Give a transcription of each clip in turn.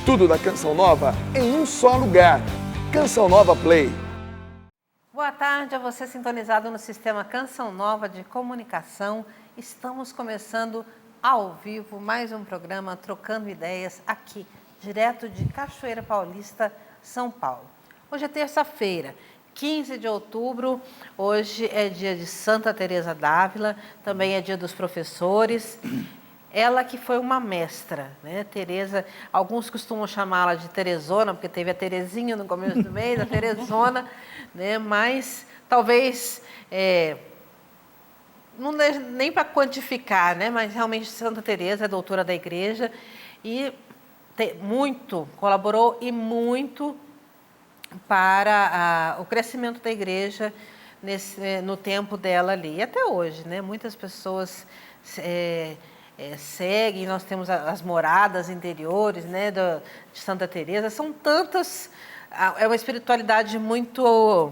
Tudo da Canção Nova em um só lugar. Canção Nova Play. Boa tarde a você sintonizado no Sistema Canção Nova de Comunicação. Estamos começando ao vivo mais um programa Trocando Ideias aqui, direto de Cachoeira Paulista, São Paulo. Hoje é terça-feira, 15 de outubro, hoje é dia de Santa Teresa d'Ávila, também é dia dos professores. Ela que foi uma mestra, né? Teresa, alguns costumam chamá-la de Teresona, porque teve a Terezinha no começo do mês, a Teresona, né? Mas talvez, não dê nem para quantificar, né? Mas realmente Santa Teresa é doutora da igreja e colaborou e muito para o crescimento da igreja no tempo dela ali. E até hoje, né? Muitas pessoas seguem, nós temos as moradas interiores, né, de Santa Teresa. São tantas, é uma espiritualidade muito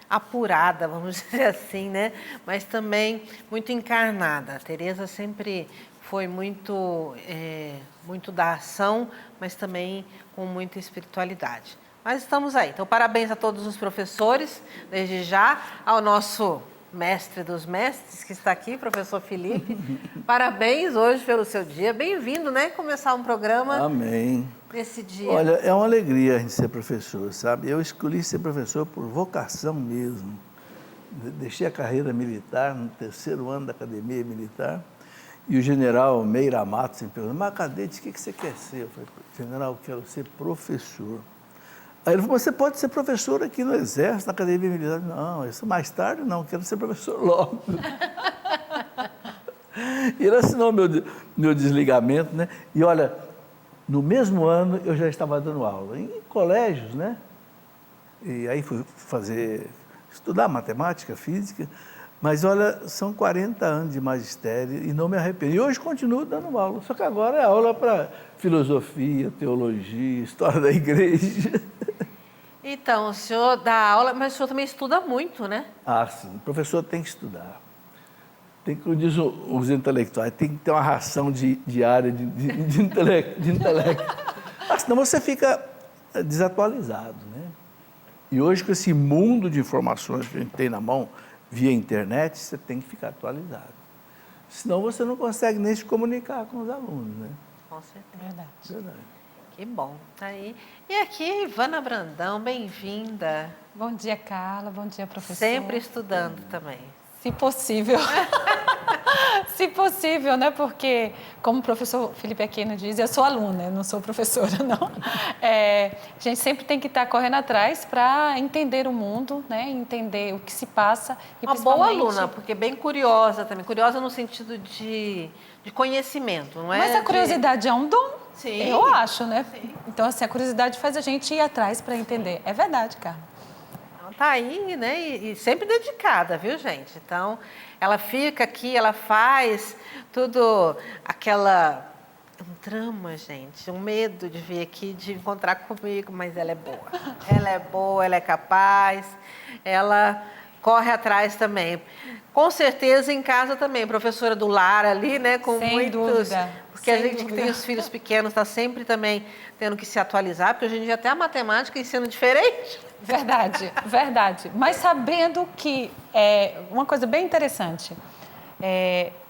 apurada, vamos dizer assim, né? Mas também muito encarnada. A Teresa sempre foi muito da ação, mas também com muita espiritualidade. Mas estamos aí. Então, parabéns a todos os professores, desde já, ao nosso mestre dos mestres, que está aqui, professor Felipe. Parabéns hoje pelo seu dia. Bem-vindo, né? Começar um programa. Amém. Nesse dia. Olha, é uma alegria a gente ser professor, sabe? Eu escolhi ser professor por vocação mesmo. Deixei a carreira militar no 3º ano da academia militar e o general Meira Matos me perguntou: mas cadete, o que você quer ser? Eu falei: general, eu quero ser professor. Aí ele falou: mas você pode ser professor aqui no Exército, na Academia Militar. Não, isso mais tarde não, quero ser professor logo. E ele assinou meu desligamento, né? E olha, no mesmo ano eu já estava dando aula em colégios, né? E aí fui estudar matemática, física, mas olha, são 40 anos de magistério e não me arrependo. E hoje continuo dando aula, só que agora é aula para filosofia, teologia, história da igreja. Então, o senhor dá aula, mas o senhor também estuda muito, né? Ah, sim. O professor tem que estudar. Tem que, como diz os intelectuais, tem que ter uma ração diária de intelecto. Ah, senão você fica desatualizado, né? E hoje, com esse mundo de informações que a gente tem na mão, via internet, você tem que ficar atualizado. Senão você não consegue nem se comunicar com os alunos, né? Com certeza. Verdade. Que bom, tá aí. E aqui, Ivana Brandão, bem-vinda. Bom dia, Carla. Bom dia, professor. Sempre estudando também. Se possível. Se possível, né? Porque, como o professor Felipe Aquino diz, eu sou aluna, eu não sou professora, não. A gente sempre tem que estar correndo atrás para entender o mundo, né? Entender o que se passa. E uma boa aluna, porque bem curiosa também. Curiosa no sentido de conhecimento, não é? Mas a curiosidade é um dom. Sim. Eu acho, né? Sim. Então, assim, a curiosidade faz a gente ir atrás para entender. É verdade, Carla. Então, tá aí, né? E sempre dedicada, viu, gente? Então, ela fica aqui, ela faz tudo um drama, gente, um medo de vir aqui, de encontrar comigo, mas ela é boa. Ela é boa, ela é capaz, ela corre atrás também. Com certeza em casa também, professora do lar ali, né? Com Sem muitos. dúvida. Porque a gente que tem os filhos pequenos está sempre também tendo que se atualizar, porque hoje em dia até a matemática ensina diferente. Verdade, verdade. Mas sabendo que uma coisa bem interessante,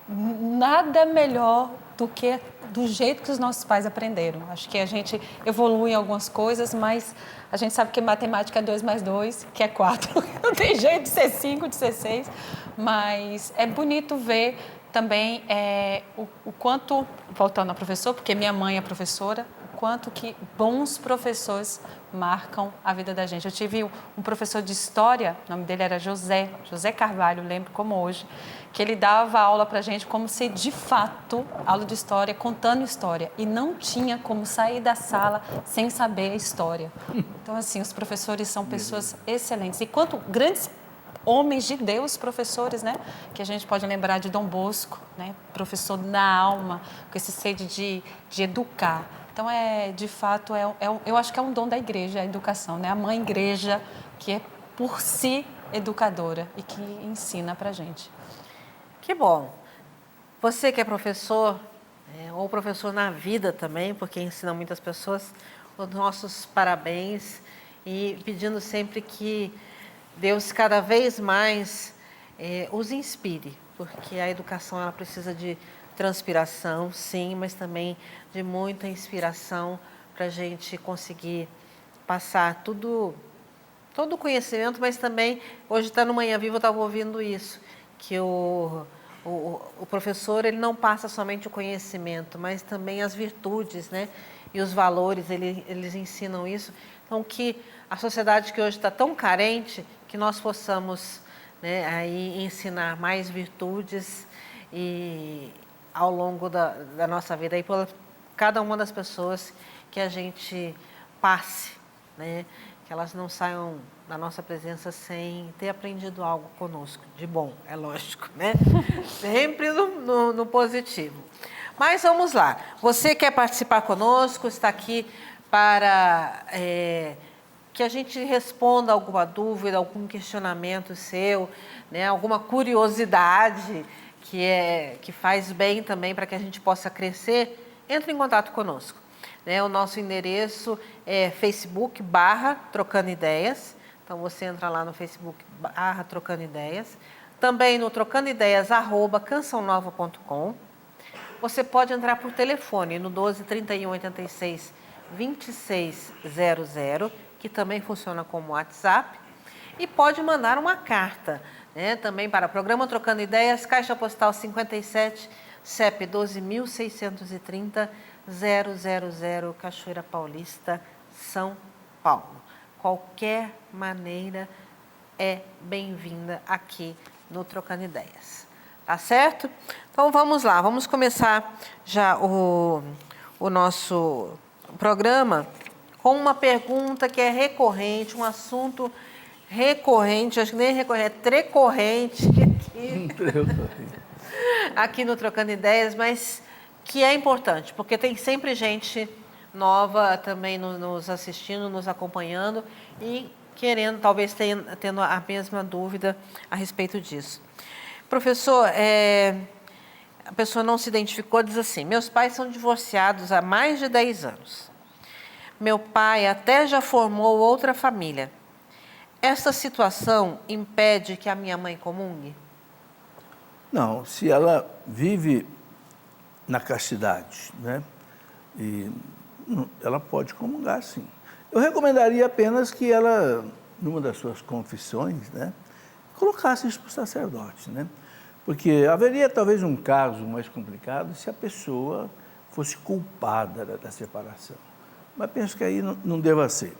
nada melhor do que do jeito que os nossos pais aprenderam. Acho que a gente evolui em algumas coisas, mas a gente sabe que matemática é 2 mais 2, que é 4. Não tem jeito de ser 5, de ser 6. Mas é bonito ver também o quanto, voltando ao professor, porque minha mãe é professora, o quanto que bons professores marcam a vida da gente. Eu tive um professor de história, o nome dele era José Carvalho, lembro como hoje, que ele dava aula para a gente como se, de fato, aula de história, contando história. E não tinha como sair da sala sem saber a história. Então, assim, os professores são pessoas excelentes. E quanto grandes homens de Deus, professores, né? Que a gente pode lembrar de Dom Bosco, né? Professor na alma, com esse sede de educar. Então, de fato, eu acho que é um dom da igreja, a educação, né? A mãe igreja, que é, por si, educadora e que ensina para a gente. Que bom. Você que é professor, ou professor na vida também, porque ensina muitas pessoas, os nossos parabéns e pedindo sempre que Deus cada vez mais os inspire, porque a educação ela precisa de transpiração, sim, mas também de muita inspiração para a gente conseguir passar todo o conhecimento, mas também, hoje está no Manhã Viva, eu estava ouvindo isso, que o professor ele não passa somente o conhecimento, mas também as virtudes, né? E os valores, eles ensinam isso. Então, que a sociedade que hoje está tão carente, que nós possamos, né, aí ensinar mais virtudes e ao longo da nossa vida, aí por cada uma das pessoas que a gente passe, né? Que elas não saiam da nossa presença sem ter aprendido algo conosco, de bom, é lógico, né? Sempre no positivo. Mas vamos lá, você quer participar conosco, está aqui para que a gente responda alguma dúvida, algum questionamento seu, né? Alguma curiosidade que faz bem também para que a gente possa crescer, entre em contato conosco. O nosso endereço é Facebook /Trocando Ideias. Então, você entra lá no Facebook /Trocando Ideias. Também no trocandoideias@cançãonova.com. Você pode entrar por telefone no 12 31 86 2600, que também funciona como WhatsApp. E pode mandar uma carta, né, também para o programa Trocando Ideias, Caixa Postal 57, CEP 12.630, 000, Cachoeira Paulista, São Paulo. Qualquer maneira é bem-vinda aqui no Trocando Ideias. Tá certo? Então vamos lá, vamos começar já o nosso programa com uma pergunta que é recorrente, um assunto recorrente, acho que nem recorrente, é trecorrente aqui no Trocando Ideias, mas que é importante, porque tem sempre gente nova também nos assistindo, nos acompanhando e querendo, talvez tendo a mesma dúvida a respeito disso. Professor, a pessoa não se identificou, diz assim: meus pais são divorciados há mais de 10 anos. Meu pai até já formou outra família. Essa situação impede que a minha mãe comungue? Não, se ela vive na castidade, né? E ela pode comungar, sim. Eu recomendaria apenas que ela, numa das suas confissões, né, colocasse isso para o sacerdote, né? Porque haveria talvez um caso mais complicado se a pessoa fosse culpada da separação. Mas penso que aí não deva ser,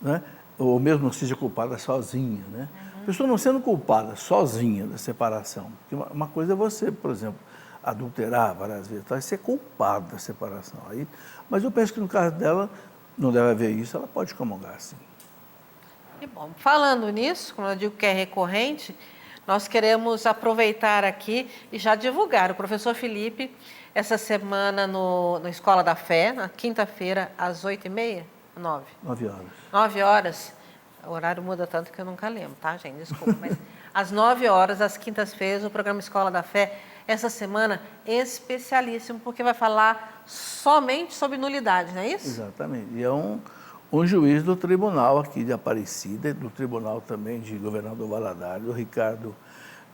né? Ou mesmo não seja culpada sozinha, né? A pessoa não sendo culpada sozinha da separação. Porque uma coisa é você, por exemplo, adulterar várias vezes, vai ser culpado da separação. Aí, mas eu penso que no caso dela não deve haver isso, ela pode comungar, sim. Que bom. Falando nisso, como eu digo que é recorrente, nós queremos aproveitar aqui e já divulgar. O professor Felipe, essa semana no Escola da Fé, na quinta-feira, às 8h30, 9? 9 horas. 9 horas. O horário muda tanto que eu nunca lembro, tá, gente? Desculpa. Mas às 9 horas, às quintas-feiras, o programa Escola da Fé, essa semana, especialíssimo, porque vai falar somente sobre nulidade, não é isso? Exatamente. E é um juiz do tribunal aqui de Aparecida, do tribunal também de Governador Valadares, o Ricardo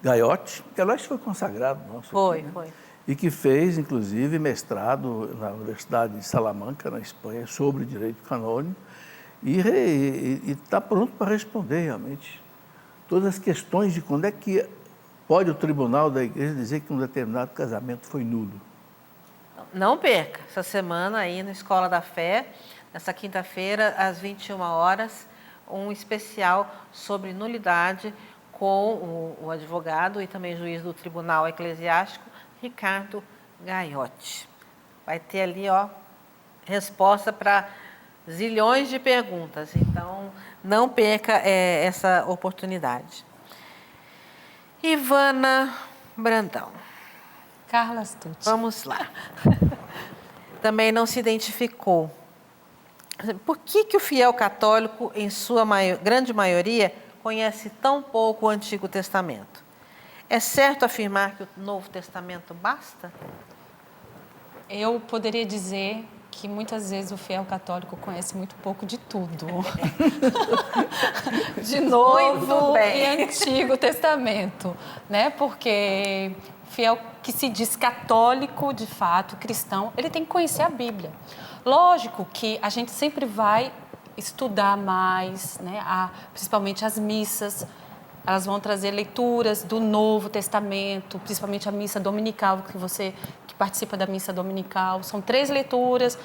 Gaiotti, que aliás foi consagrado nosso. Foi, aqui, né? foi. E que fez, inclusive, mestrado na Universidade de Salamanca, na Espanha, sobre direito canônico, e está pronto para responder realmente todas as questões de quando é que pode o tribunal da igreja dizer que um determinado casamento foi nulo. Não perca, essa semana aí na Escola da Fé, nessa quinta-feira, às 21 horas, um especial sobre nulidade com o advogado e também juiz do Tribunal Eclesiástico, Ricardo Gaiotti. Vai ter ali, resposta para zilhões de perguntas, então não perca essa oportunidade. Ivana Brandão. Carla Astucci. Vamos lá. Também não se identificou. Por que o fiel católico, em sua grande maioria, conhece tão pouco o Antigo Testamento? É certo afirmar que o Novo Testamento basta? Eu poderia dizer que muitas vezes o fiel católico conhece muito pouco de tudo. De Novo e Antigo Testamento, né? Porque o fiel que se diz católico, de fato, cristão, ele tem que conhecer a Bíblia. Lógico que a gente sempre vai estudar mais, né? Principalmente as missas. Elas vão trazer leituras do Novo Testamento, principalmente a missa dominical, que participa da missa dominical. São 3 leituras,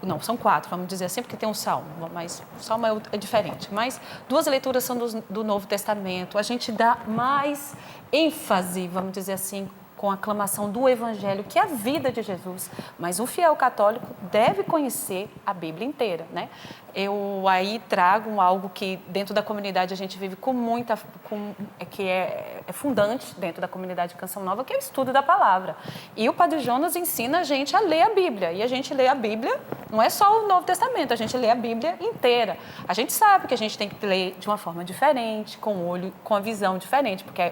não, são 4, vamos dizer assim, porque tem um salmo, mas o salmo é diferente. Mas 2 leituras são do Novo Testamento. A gente dá mais ênfase, vamos dizer assim, com a aclamação do Evangelho, que é a vida de Jesus. Mas um fiel católico deve conhecer a Bíblia inteira, né? Eu aí trago algo que dentro da comunidade a gente vive que é fundante dentro da comunidade de Canção Nova, que é o estudo da palavra. E o Padre Jonas ensina a gente a ler a Bíblia. E a gente lê a Bíblia, não é só o Novo Testamento, a gente lê a Bíblia inteira. A gente sabe que a gente tem que ler de uma forma diferente, com o olho, com a visão diferente, porque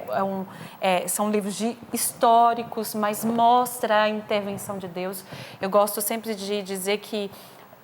são livros históricos, mas mostra a intervenção de Deus. Eu gosto sempre de dizer que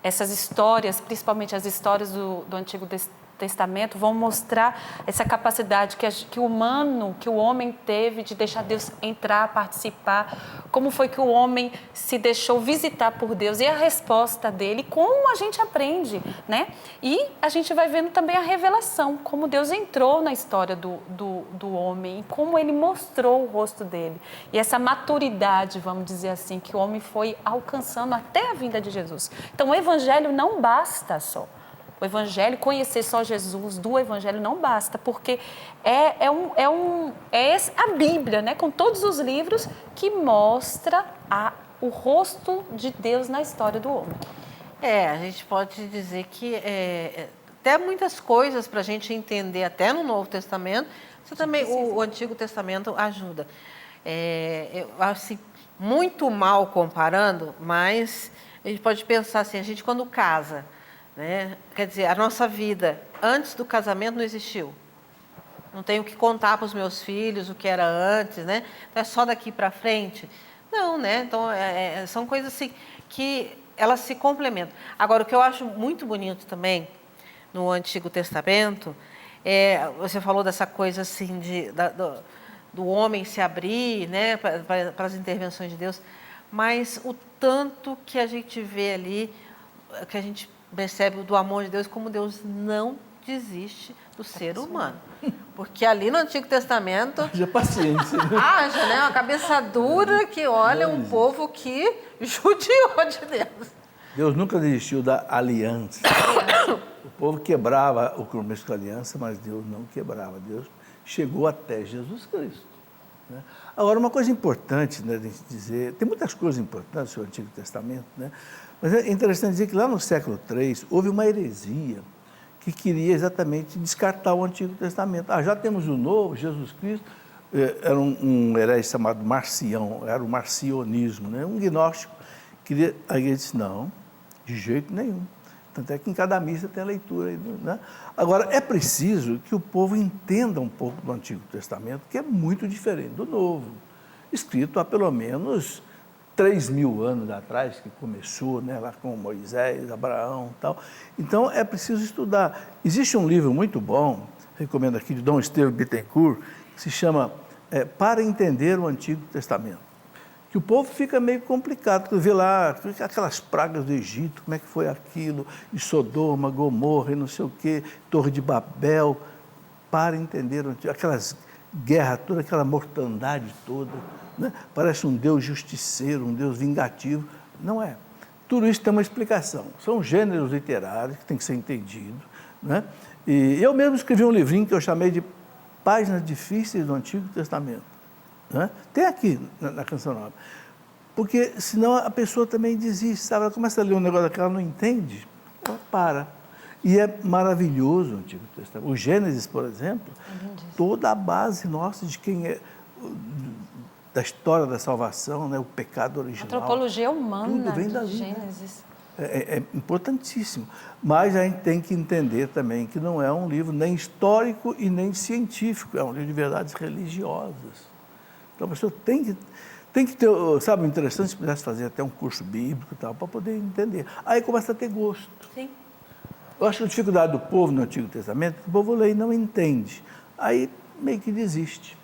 essas histórias, principalmente as histórias do Antigo Testamento, vão mostrar essa capacidade que o homem teve de deixar Deus entrar, participar, como foi que o homem se deixou visitar por Deus e a resposta dele, como a gente aprende, né? E a gente vai vendo também a revelação, como Deus entrou na história do homem e como ele mostrou o rosto dele. E essa maturidade, vamos dizer assim, que o homem foi alcançando até a vinda de Jesus. Então, o Evangelho não basta só. O Evangelho, conhecer só Jesus do Evangelho não basta, porque é a Bíblia, né, com todos os livros que mostra o rosto de Deus na história do homem. A gente pode dizer que até muitas coisas para a gente entender, até no Novo Testamento, isso também o Antigo Testamento ajuda. Eu acho assim, muito mal comparando, mas a gente pode pensar assim, a gente quando casa, né? Quer dizer, a nossa vida antes do casamento não existiu. Não tenho que contar para os meus filhos o que era antes, né? Então é só daqui para frente. Não, né? Então são coisas assim que elas se complementam. Agora, o que eu acho muito bonito também no Antigo Testamento você falou dessa coisa assim do homem se abrir, né, para as intervenções de Deus, mas o tanto que a gente vê ali, que a gente percebe do amor de Deus, como Deus não desiste do ser humano. Porque ali no Antigo Testamento... Haja paciência. Haja, né? Uma cabeça dura que olha um povo que judiou de Deus. Deus nunca desistiu da aliança. O povo quebrava o compromisso com a aliança, mas Deus não quebrava. Deus chegou até Jesus Cristo, né? Agora, uma coisa importante, né, de dizer, tem muitas coisas importantes no Antigo Testamento, né? Mas é interessante dizer que lá no século III houve uma heresia que queria exatamente descartar o Antigo Testamento. Já temos o Novo, Jesus Cristo. Era um herege chamado Marcião, era o marcionismo, né? Um gnóstico. Aí ele disse, não, de jeito nenhum. Tanto é que em cada missa tem a leitura. Né? Agora, é preciso que o povo entenda um pouco do Antigo Testamento, que é muito diferente do Novo, escrito há pelo menos 3.000 anos atrás, que começou, né, lá com Moisés, Abraão e tal. Então, é preciso estudar. Existe um livro muito bom, recomendo aqui, de Dom Estevam Bittencourt, que se chama Para Entender o Antigo Testamento. Que o povo fica meio complicado, porque vê lá aquelas pragas do Egito, como é que foi aquilo, de Sodoma, Gomorra, e não sei o quê, Torre de Babel, para entender aquelas guerras todas, aquela mortandade toda, né? Parece um Deus justiceiro, um Deus vingativo. Não é. Tudo isso tem uma explicação. São gêneros literários que têm que ser entendidos, né? E eu mesmo escrevi um livrinho que eu chamei de Páginas Difíceis do Antigo Testamento. Né? Tem aqui na Canção Nova, porque senão a pessoa também desiste, sabe? Ela começa a ler um negócio que ela não entende, ela para. E é maravilhoso o Antigo Testamento. O Gênesis, por exemplo, toda a base nossa de quem é, da história da salvação, né? O pecado original. A antropologia humana tudo vem do dali, Gênesis. Né? É importantíssimo, mas a gente tem que entender também que não é um livro nem histórico e nem científico, é um livro de verdades religiosas. Então, a pessoa tem que Tem que ter, sabe, interessante se pudesse fazer até um curso bíblico e tal, para poder entender. Aí começa a ter gosto. Sim. Eu acho que a dificuldade do povo no Antigo Testamento é que o povo lê e não entende. Aí meio que desiste.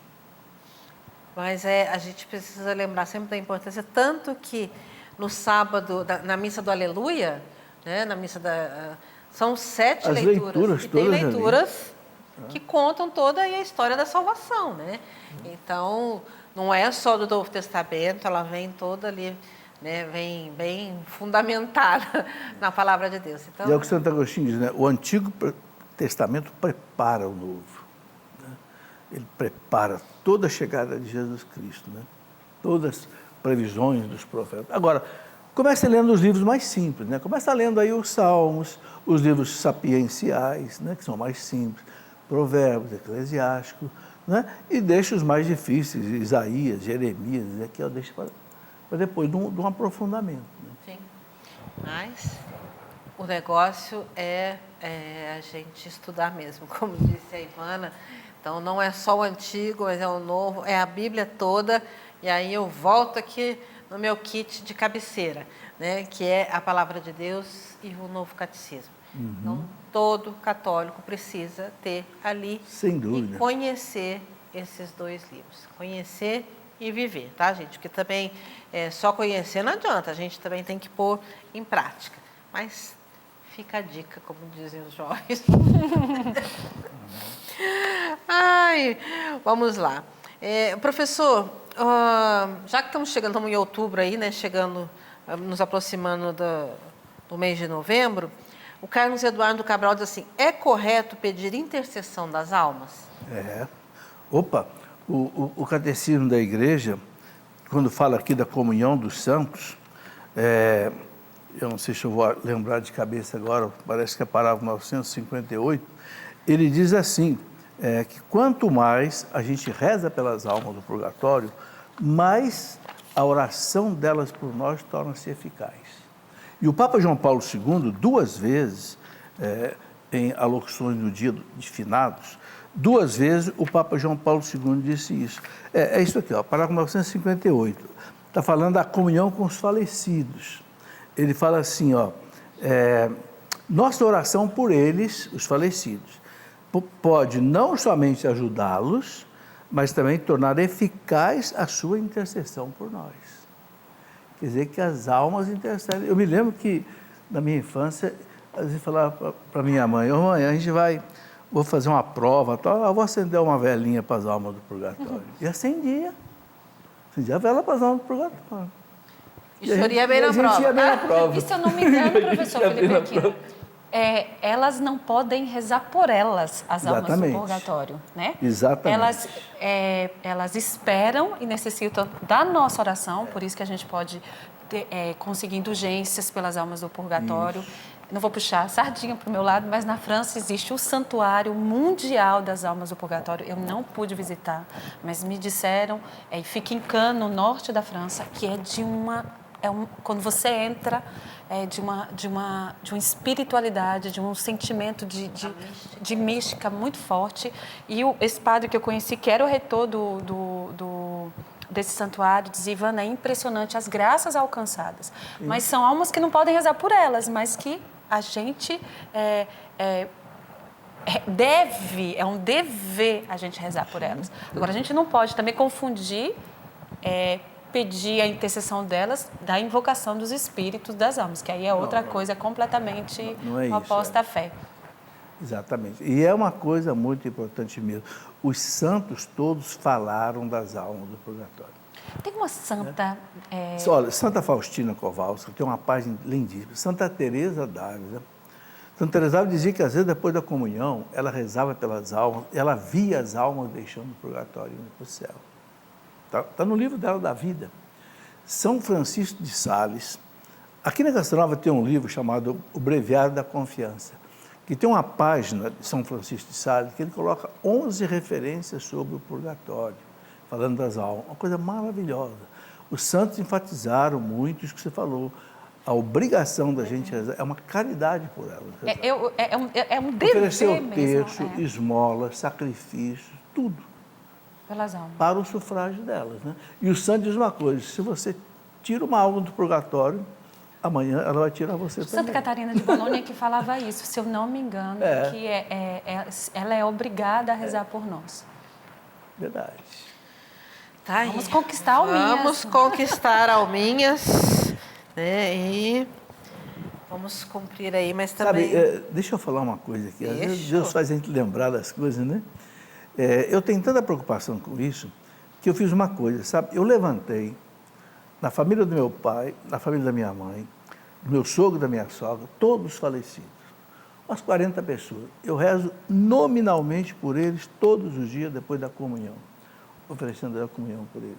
Mas a gente precisa lembrar sempre da importância, tanto que no sábado, na missa do Aleluia, né, na missa são 7 As leituras e tem todas leituras que contam toda a história da salvação, né? Então, não é só do Novo Testamento, ela vem toda ali, né, vem bem fundamentada na palavra de Deus. Então, E é o que Santo Agostinho diz, né? O Antigo Testamento prepara o Novo. Né? Ele prepara toda a chegada de Jesus Cristo, né? Todas as previsões dos profetas. Agora, comece lendo os livros mais simples, né? Começa lendo aí os Salmos, os livros sapienciais, né? Que são mais simples, Provérbios, Eclesiástico, né? E deixa os mais difíceis, Isaías, Jeremias, aqui eu deixo para depois de um aprofundamento. Né? sim. Mas o negócio é a gente estudar mesmo, como disse a Ivana. Então, não é só o antigo, mas é o novo, é a Bíblia toda. E aí eu volto aqui no meu kit de cabeceira, né? Que é a Palavra de Deus e o Novo Catecismo. Então, todo católico precisa ter ali Sem dúvida. e conhecer esses 2 livros. Conhecer e viver, tá, gente? Porque também só conhecer não adianta, a gente também tem que pôr em prática. Mas fica a dica, como dizem os jovens. Ai, vamos lá. Professor, já que estamos em outubro aí, né? Nos aproximando do mês de novembro, o Carlos Eduardo Cabral diz assim: é correto pedir intercessão das almas? Opa, o catecismo da igreja, quando fala aqui da comunhão dos santos, eu não sei se eu vou lembrar de cabeça agora, parece que é a parágrafo 958, ele diz assim, que quanto mais a gente reza pelas almas do purgatório, mais a oração delas por nós torna-se eficaz. E o Papa João Paulo II, 2 vezes, em alocuções no dia de finados, 2 vezes o Papa João Paulo II disse isso. É isso aqui, ó, parágrafo 958. Está falando da comunhão com os falecidos. Ele fala assim, ó, nossa oração por eles, os falecidos, pode não somente ajudá-los, mas também tornar eficaz a sua intercessão por nós. Quer dizer que as almas intercedem. Eu me lembro que, na minha infância, às vezes falava para minha mãe, mãe, a gente vou fazer uma prova, eu vou acender uma velinha para as almas do purgatório. E acendia a vela para as almas do purgatório. E o senhor ia bem na prova. Ia bem na prova. E se eu não me engano, professor Felipe Aquino, elas não podem rezar por elas, as almas do purgatório, né? Exatamente. Elas esperam e necessitam da nossa oração, por isso que a gente pode conseguir indulgências pelas almas do purgatório. Isso. Não vou puxar a sardinha para o meu lado, mas na França existe o Santuário Mundial das Almas do Purgatório. Eu não pude visitar, mas me disseram, e fica em Cannes, no norte da França, que é quando você entra, de uma espiritualidade, de um sentimento de mística muito forte. E esse padre que eu conheci, que era o reitor desse santuário, dizia: Ivana, é impressionante as graças alcançadas. Mas são almas que não podem rezar por elas, mas que a gente é um dever a gente rezar por elas. Agora, a gente não pode também confundir pedir a intercessão delas da invocação dos espíritos das almas, que aí é outra coisa completamente oposta à fé. Exatamente. E é uma coisa muito importante mesmo. Os santos todos falaram das almas do purgatório. Tem uma santa... Olha, Santa Faustina Kowalska tem uma página lindíssima. Santa Teresa d'Ávila. Santa Teresa d'Ávila dizia que, às vezes, depois da comunhão, ela rezava pelas almas, ela via as almas deixando o purgatório e indo para o céu. Está no livro dela da vida. São Francisco de Sales. Aqui na Canção Nova tem um livro chamado O Breviário da Confiança, que tem uma página de São Francisco de Sales que ele coloca 11 referências sobre o purgatório, falando das almas. Uma coisa maravilhosa. Os santos enfatizaram muito isso que você falou. A obrigação da gente rezar é uma caridade por elas. É um dever oferecer o mesmo. terço, esmolas, sacrifícios, tudo. Pelas almas. para o sufrágio delas, né? E o santo diz uma coisa, se você tira uma alma do purgatório, amanhã ela vai tirar você Santa também. Catarina de Bolônia que falava isso, se eu não me engano, que ela é obrigada a rezar por nós. Verdade. Tá aí. Vamos conquistar alminhas. Vamos conquistar alminhas, né? E vamos cumprir aí, mas também... Sabe, deixa eu falar uma coisa aqui. Às vezes Deus faz a gente lembrar das coisas, né? Eu tenho tanta preocupação com isso que eu fiz uma coisa, sabe? Eu levantei na família do meu pai, na família da minha mãe, do meu sogro e da minha sogra, todos falecidos. Umas 40 pessoas. Eu rezo nominalmente por eles todos os dias depois da comunhão, oferecendo a comunhão por eles.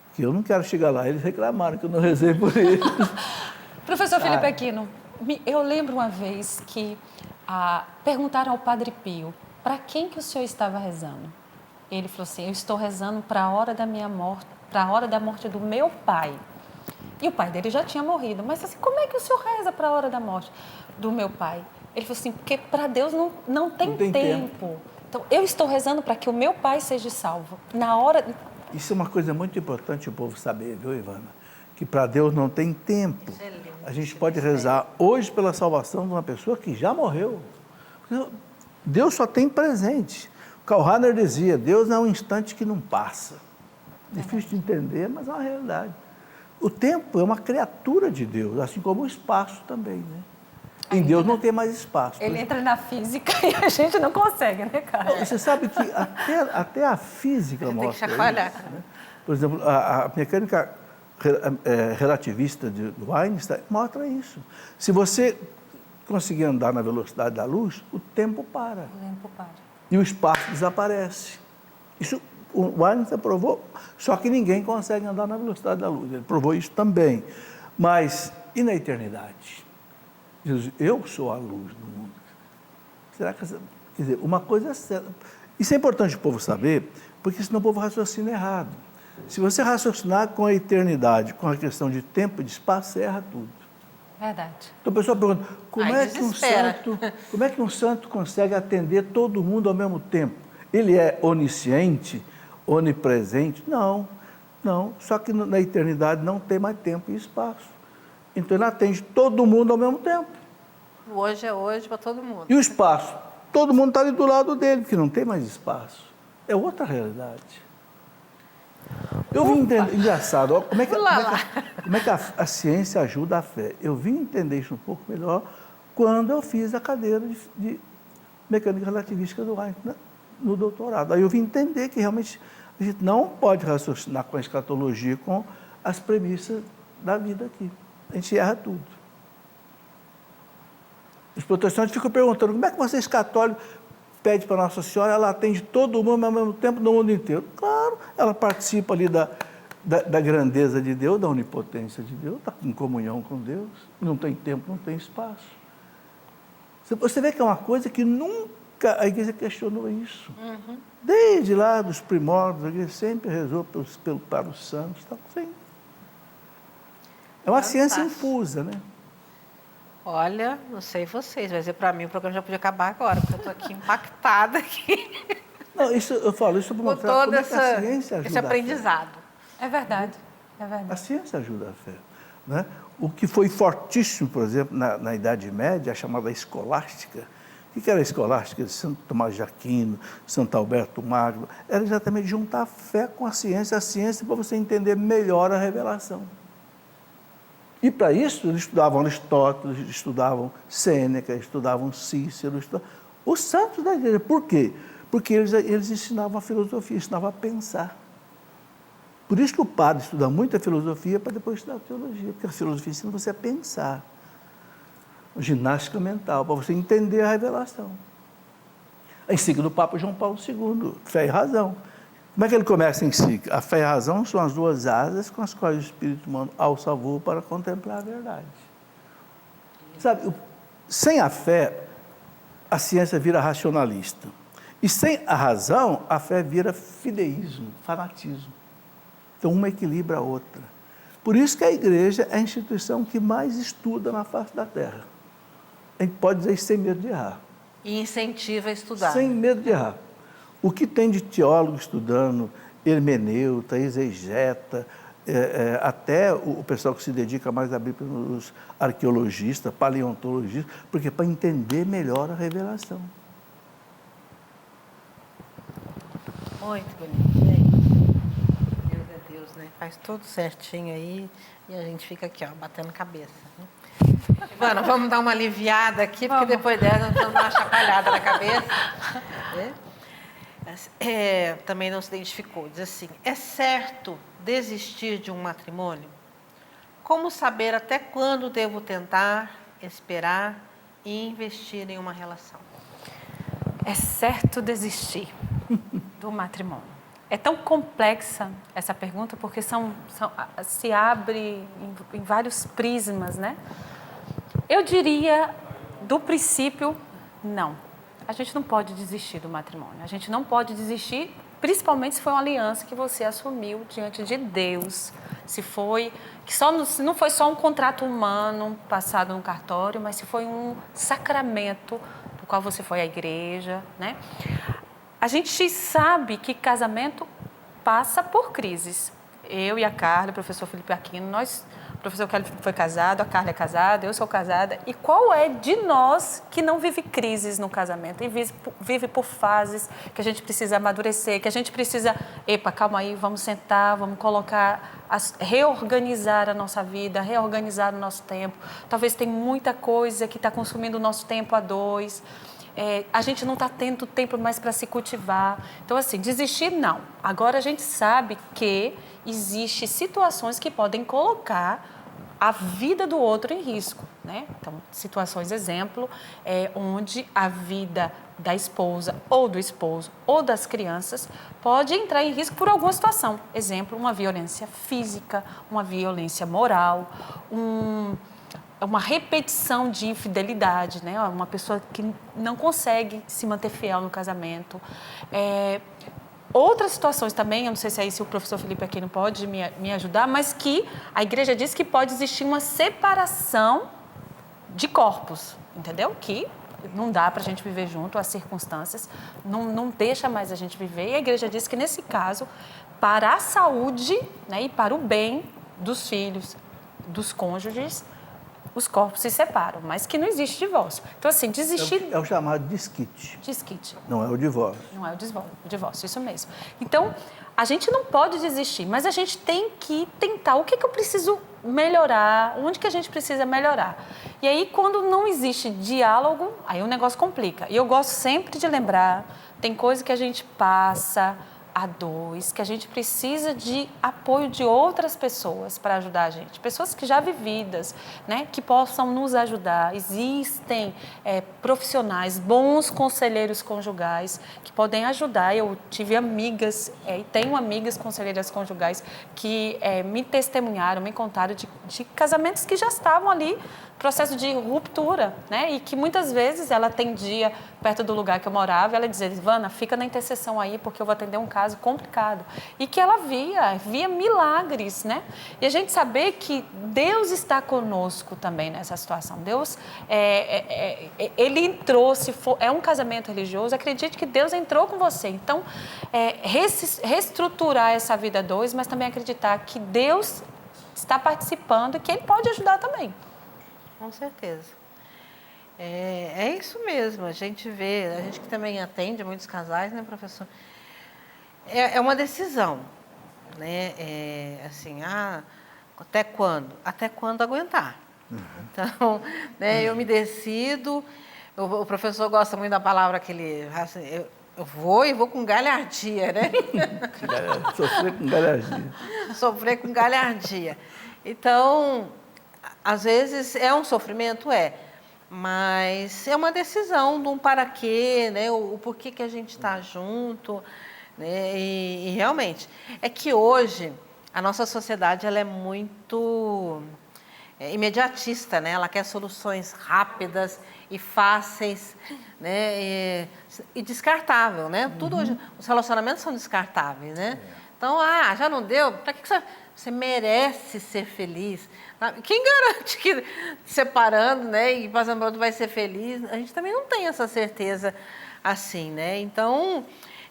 Porque eu não quero chegar lá, eles reclamaram que eu não rezei por eles. Professor Felipe Aquino, eu lembro uma vez que perguntaram ao Padre Pio, para quem que o senhor estava rezando? Ele falou assim, eu estou rezando para a hora da minha morte, para a hora da morte do meu pai. E o pai dele já tinha morrido. Mas assim, como é que o senhor reza para a hora da morte do meu pai? Ele falou assim, porque para Deus não tem tempo. Então, eu estou rezando para que o meu pai seja salvo. Na hora... Isso é uma coisa muito importante o povo saber, viu, Ivana? Que para Deus não tem tempo. A gente pode rezar hoje pela salvação de uma pessoa que já morreu. Deus só tem presente. Karl Rahner dizia, Deus é um instante que não passa. Difícil de entender, mas é uma realidade. O tempo é uma criatura de Deus, assim como o espaço também, né? Em Deus não tem mais espaço. Ele entra na física e a gente não consegue, né, cara? Você sabe que até a física mostra Tem que chacoalhar. isso, né? Por exemplo, a mecânica relativista do Einstein mostra isso. Se você conseguir andar na velocidade da luz, o tempo para. O tempo para. E o espaço desaparece. Isso o Einstein provou, só que ninguém consegue andar na velocidade da luz. Ele provou isso também. Mas, e na eternidade? Jesus, eu sou a luz do mundo. Será que... Quer dizer, uma coisa é certa. Isso é importante o povo saber, porque senão o povo raciocina errado. Se você raciocinar com a eternidade, com a questão de tempo e de espaço, você erra tudo. Verdade. Então a pessoa pergunta, como Ai, é que um santo consegue atender todo mundo ao mesmo tempo? Ele é onisciente, onipresente? Não. Só que na eternidade não tem mais tempo e espaço. Então ele atende todo mundo ao mesmo tempo. Hoje é hoje para todo mundo. E o espaço? Todo mundo está ali do lado dele, porque não tem mais espaço. É outra realidade. Eu vim entender, engraçado, ó, como é que a ciência ajuda a fé? Eu vim entender isso um pouco melhor quando eu fiz a cadeira de mecânica relativística do Einstein no doutorado. Aí eu vim entender que realmente a gente não pode raciocinar com a escatologia, com as premissas da vida aqui. A gente erra tudo. Os protestantes ficam perguntando, como é que vocês católicos pedem para Nossa Senhora, ela atende todo mundo ao mesmo tempo no mundo inteiro? Claro, ela participa ali da grandeza de Deus, da onipotência de Deus, está em comunhão com Deus, não tem tempo, não tem espaço. Você vê que é uma coisa que nunca a igreja questionou isso. Uhum. Desde lá dos primórdios, a igreja sempre rezou para os santos. Tá, sim. É uma ciência infusa, né? Olha, não sei vocês, mas para mim o programa já podia acabar agora, porque eu estou aqui impactada aqui. Não, eu falo isso para mostrar como é que a ciência ajuda esse aprendizado. É verdade, é verdade. A ciência ajuda a fé. Né? O que foi fortíssimo, por exemplo, na Idade Média, a chamada escolástica. O que era a escolástica? De Santo Tomás de Aquino, Santo Alberto Magno. Era exatamente juntar a fé com a ciência para você entender melhor a revelação. E para isso, eles estudavam Aristóteles, estudavam Sêneca, estudavam Cícero, os santos da igreja. Por quê? Porque eles ensinavam a filosofia, ensinavam a pensar. Por isso que o padre estuda muito a filosofia para depois estudar a teologia, porque a filosofia ensina você a pensar. Ginástica mental, para você entender a revelação. A encíclica do Papa João Paulo II, Fé e Razão. Como é que ele começa em si? A fé e a razão são as duas asas com as quais o espírito humano alça voo para contemplar a verdade. Sabe, sem a fé, a ciência vira racionalista. E sem a razão, a fé vira fideísmo, fanatismo. Então, uma equilibra a outra. Por isso que a igreja é a instituição que mais estuda na face da terra. A gente pode dizer isso sem medo de errar. E incentiva a estudar. Sem medo de errar. O que tem de teólogo estudando hermeneuta, exegeta, até o pessoal que se dedica mais à Bíblia, os arqueologistas, paleontologistas, porque para entender melhor a revelação. Muito bonito, gente. Deus é Deus, né? Faz tudo certinho aí e a gente fica aqui, ó, batendo cabeça. Né? Ivana, vamos dar uma aliviada aqui, porque depois dessa nós vamos dar uma chacoalhada na cabeça. Né? Também não se identificou. Diz assim, é certo desistir de um matrimônio? Como saber até quando devo tentar, esperar e investir em uma relação? É certo desistir do matrimônio. É tão complexa essa pergunta porque se abre em vários prismas, né? Eu diria, do princípio, não. A gente não pode desistir do matrimônio. A gente não pode desistir, principalmente se foi uma aliança que você assumiu diante de Deus. Se não foi só um contrato humano passado no cartório, mas se foi um sacramento do qual você foi à igreja, né? A gente sabe que casamento passa por crises. Eu e a Carla, o professor Felipe Aquino, o professor Kelly foi casado, a Carla é casada, eu sou casada. E qual é de nós que não vive crises no casamento? E vive por fases que a gente precisa amadurecer, que a gente precisa... Epa, calma aí, vamos sentar, vamos reorganizar a nossa vida, reorganizar o nosso tempo. Talvez tem muita coisa que está consumindo o nosso tempo a dois. A gente não está tendo tempo mais para se cultivar. Então, assim, desistir não. Agora, a gente sabe que existem situações que podem colocar a vida do outro em risco, né? Então, situações, exemplo, onde a vida da esposa ou do esposo ou das crianças pode entrar em risco por alguma situação. Exemplo, uma violência física, uma violência moral, uma repetição de infidelidade, né? Uma pessoa que não consegue se manter fiel no casamento. Outras situações também, eu não sei se aí se o professor Felipe aqui não pode me ajudar, mas que a igreja diz que pode existir uma separação de corpos, entendeu? Que não dá para a gente viver junto, as circunstâncias não deixa mais a gente viver. E a igreja diz que, nesse caso, para a saúde, né, e para o bem dos filhos, dos cônjuges, os corpos se separam, mas que não existe divórcio. Então, assim, desistir... É o chamado desquite. Desquite. Não é o divórcio. Não é o divórcio, isso mesmo. Então, a gente não pode desistir, mas a gente tem que tentar. O que eu preciso melhorar? Onde que a gente precisa melhorar? E aí, quando não existe diálogo, aí o negócio complica. E eu gosto sempre de lembrar, tem coisa que a gente passa a dois, que a gente precisa de apoio de outras pessoas para ajudar a gente. Pessoas que já vividas, né, que possam nos ajudar. Existem profissionais, bons conselheiros conjugais que podem ajudar. Eu tive amigas e tenho amigas conselheiras conjugais que me testemunharam, me contaram de casamentos que já estavam ali, processo de ruptura, né? E que muitas vezes ela atendia perto do lugar que eu morava, ela dizia, Ivana, fica na intercessão aí porque eu vou atender um caso complicado. E que ela via milagres, né? E a gente saber que Deus está conosco também nessa situação. Deus, Ele entrou, se for, é um casamento religioso, acredite que Deus entrou com você. Então, reestruturar essa vida a dois, mas também acreditar que Deus está participando e que Ele pode ajudar também. Com certeza. É isso mesmo, a gente vê, a gente que também atende muitos casais, né, professor? É uma decisão, né? Assim, até quando? Até quando aguentar. Então, né, eu me decido, o professor gosta muito da palavra que ele... Assim, eu vou com galhardia, né? Sofrer com galhardia. Sofrer com galhardia. Então... Às vezes é um sofrimento, mas é uma decisão de um para quê, né? O porquê que a gente está junto, né? E realmente, é que hoje a nossa sociedade ela é muito imediatista, né? Ela quer soluções rápidas e fáceis, né? E descartável, né? Tudo hoje, os relacionamentos são descartáveis, né? Então, já não deu? Para que você merece ser feliz? Quem garante que separando, né, e passando para outro vai ser feliz? A gente também não tem essa certeza assim, né? Então,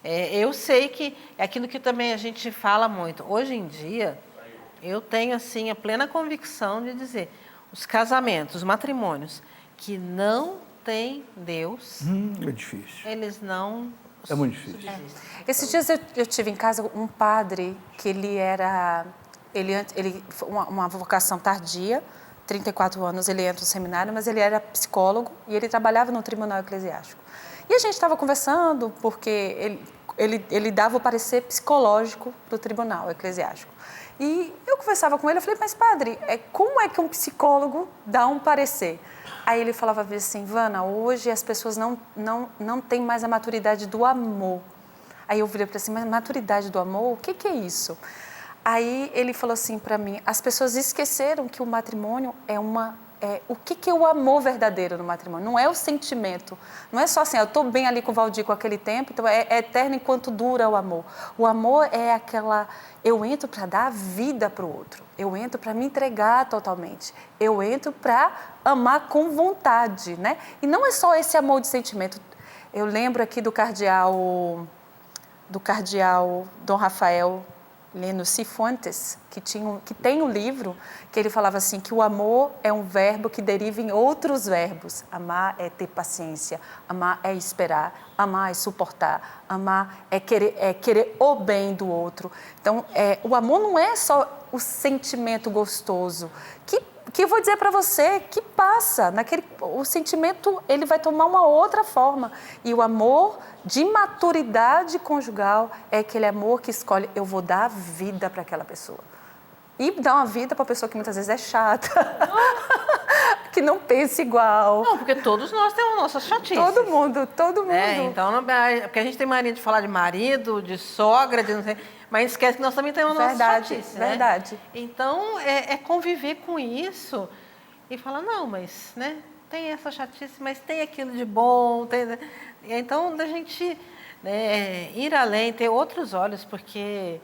Eu sei que é aquilo que também a gente fala muito. Hoje em dia, eu tenho assim a plena convicção de dizer, os casamentos, os matrimônios que não têm Deus, É difícil. eles não... É muito difícil. subsistem. Esses dias eu tive em casa um padre que ele uma vocação tardia, 34 anos, ele entra no seminário, mas ele era psicólogo e ele trabalhava no tribunal eclesiástico. E a gente estava conversando porque ele dava o parecer psicológico do tribunal eclesiástico. E eu conversava com ele, eu falei, mas padre, como é que um psicólogo dá um parecer? Aí ele falava assim, Vana, hoje as pessoas não têm mais a maturidade do amor. Aí eu virei para ele assim, mas maturidade do amor, o que é isso? Aí ele falou assim para mim, as pessoas esqueceram que o matrimônio o que é o amor verdadeiro no matrimônio? Não é o sentimento, não é só assim, eu estou bem ali com o Valdir com aquele tempo, então é eterno enquanto dura o amor. O amor é eu entro para dar vida para o outro, eu entro para me entregar totalmente, eu entro para amar com vontade, né? E não é só esse amor de sentimento. Eu lembro aqui do cardeal Dom Rafael Leno Cifuentes, que tem um livro que ele falava assim, que o amor é um verbo que deriva em outros verbos. Amar é ter paciência, amar é esperar, amar é suportar, amar é querer o bem do outro. Então, o amor não é só o sentimento gostoso, que eu vou dizer para você, que passa, o sentimento ele vai tomar uma outra forma. E o amor de maturidade conjugal é aquele amor que escolhe, eu vou dar vida para aquela pessoa. E dar uma vida para a pessoa que muitas vezes é chata, que não pensa igual. Não, porque todos nós temos nossas chatices. Todo mundo. Então, porque a gente tem mania de falar de marido, de sogra, de não sei, mas esquece que nós também temos nossas chatices, né? Verdade. Então, é conviver com isso e falar, não, mas, né, tem essa chatice, mas tem aquilo de bom, então, da gente ir além, ter outros olhos, porque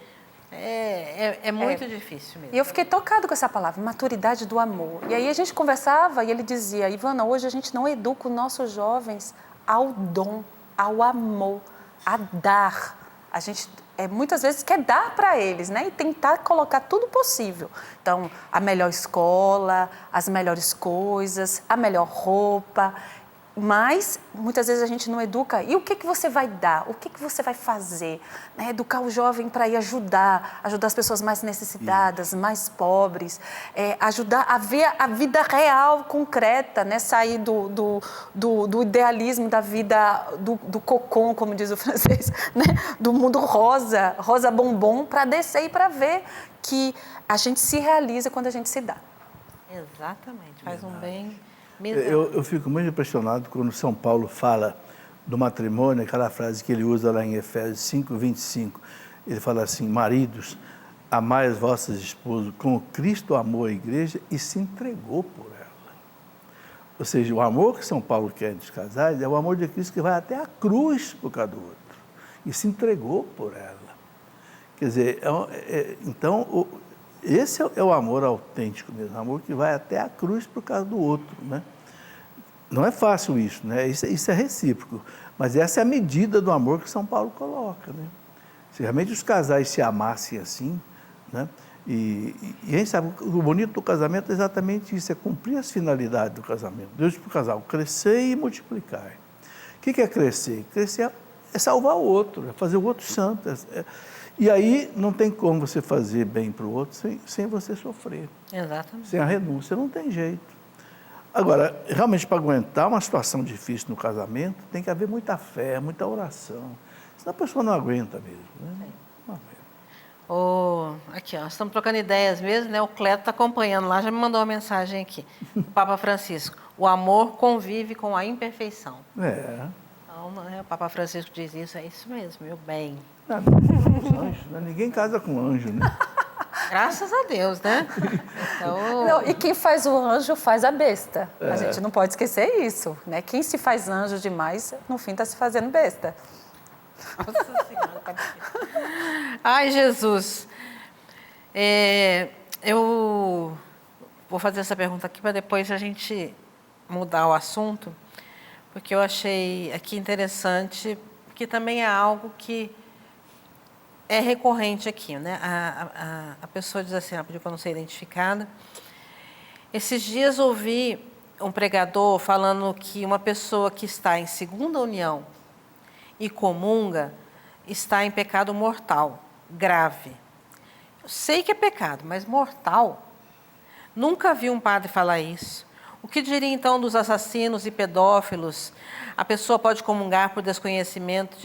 é muito difícil mesmo. E eu fiquei tocado com essa palavra, maturidade do amor. E aí a gente conversava e ele dizia, Ivana, hoje a gente não educa os nossos jovens ao dom, ao amor, a dar. A gente muitas vezes quer dar para eles, né? E tentar colocar tudo possível. Então, a melhor escola, as melhores coisas, a melhor roupa. Mas, muitas vezes a gente não educa. E o que você vai dar? O que você vai fazer? Né? Educar o jovem para ir ajudar as pessoas mais necessitadas, mais pobres. Ajudar a ver a vida real, concreta, né? Sair do idealismo da vida, do cocon, como diz o francês, né? Do mundo rosa bombom, para descer e para ver que a gente se realiza quando a gente se dá. Exatamente, faz um bem... Eu fico muito impressionado quando São Paulo fala do matrimônio, aquela frase que ele usa lá em Efésios 5:25. Ele fala assim, maridos, amai as vossas esposas como Cristo amou a igreja e se entregou por ela. Ou seja, o amor que São Paulo quer dos casais é o amor de Cristo que vai até a cruz por cada outro. E se entregou por ela. Quer dizer, então... Esse é o amor autêntico mesmo, o amor que vai até a cruz por causa do outro, né? Não é fácil isso, né? Isso é recíproco, mas essa é a medida do amor que São Paulo coloca, né? Se realmente os casais se amassem assim, né? E a gente sabe, o bonito do casamento é exatamente isso, é cumprir as finalidades do casamento. Deus para o casal, crescer e multiplicar. O que é crescer? Crescer é salvar o outro, é fazer o outro santo, e aí não tem como você fazer bem para o outro sem você sofrer. Exatamente. Sem a renúncia, não tem jeito. Agora, realmente para aguentar uma situação difícil no casamento, tem que haver muita fé, muita oração. Senão a pessoa não aguenta mesmo. Né? Não aguenta. Aqui, ó, estamos trocando ideias mesmo, né? O Cleto está acompanhando lá, já me mandou uma mensagem aqui. O Papa Francisco, o amor convive com a imperfeição. Então, o Papa Francisco diz isso, é isso mesmo, meu bem. Ninguém casa com anjo, né? Graças a Deus, né? Então... Não, e quem faz o anjo faz a besta. A gente não pode esquecer isso, né? Quem se faz anjo demais, no fim está se fazendo besta. Nossa Senhora, tá... Ai, Jesus. Eu vou fazer essa pergunta aqui para depois a gente mudar o assunto, porque eu achei aqui interessante porque também é algo que é recorrente aqui, né? A pessoa diz assim, ela pediu para não ser identificada. Esses dias ouvi um pregador falando que uma pessoa que está em segunda união e comunga está em pecado mortal, grave. Eu sei que é pecado, mas mortal? Nunca vi um padre falar isso. O que diria então dos assassinos e pedófilos? A pessoa pode comungar por desconhecimento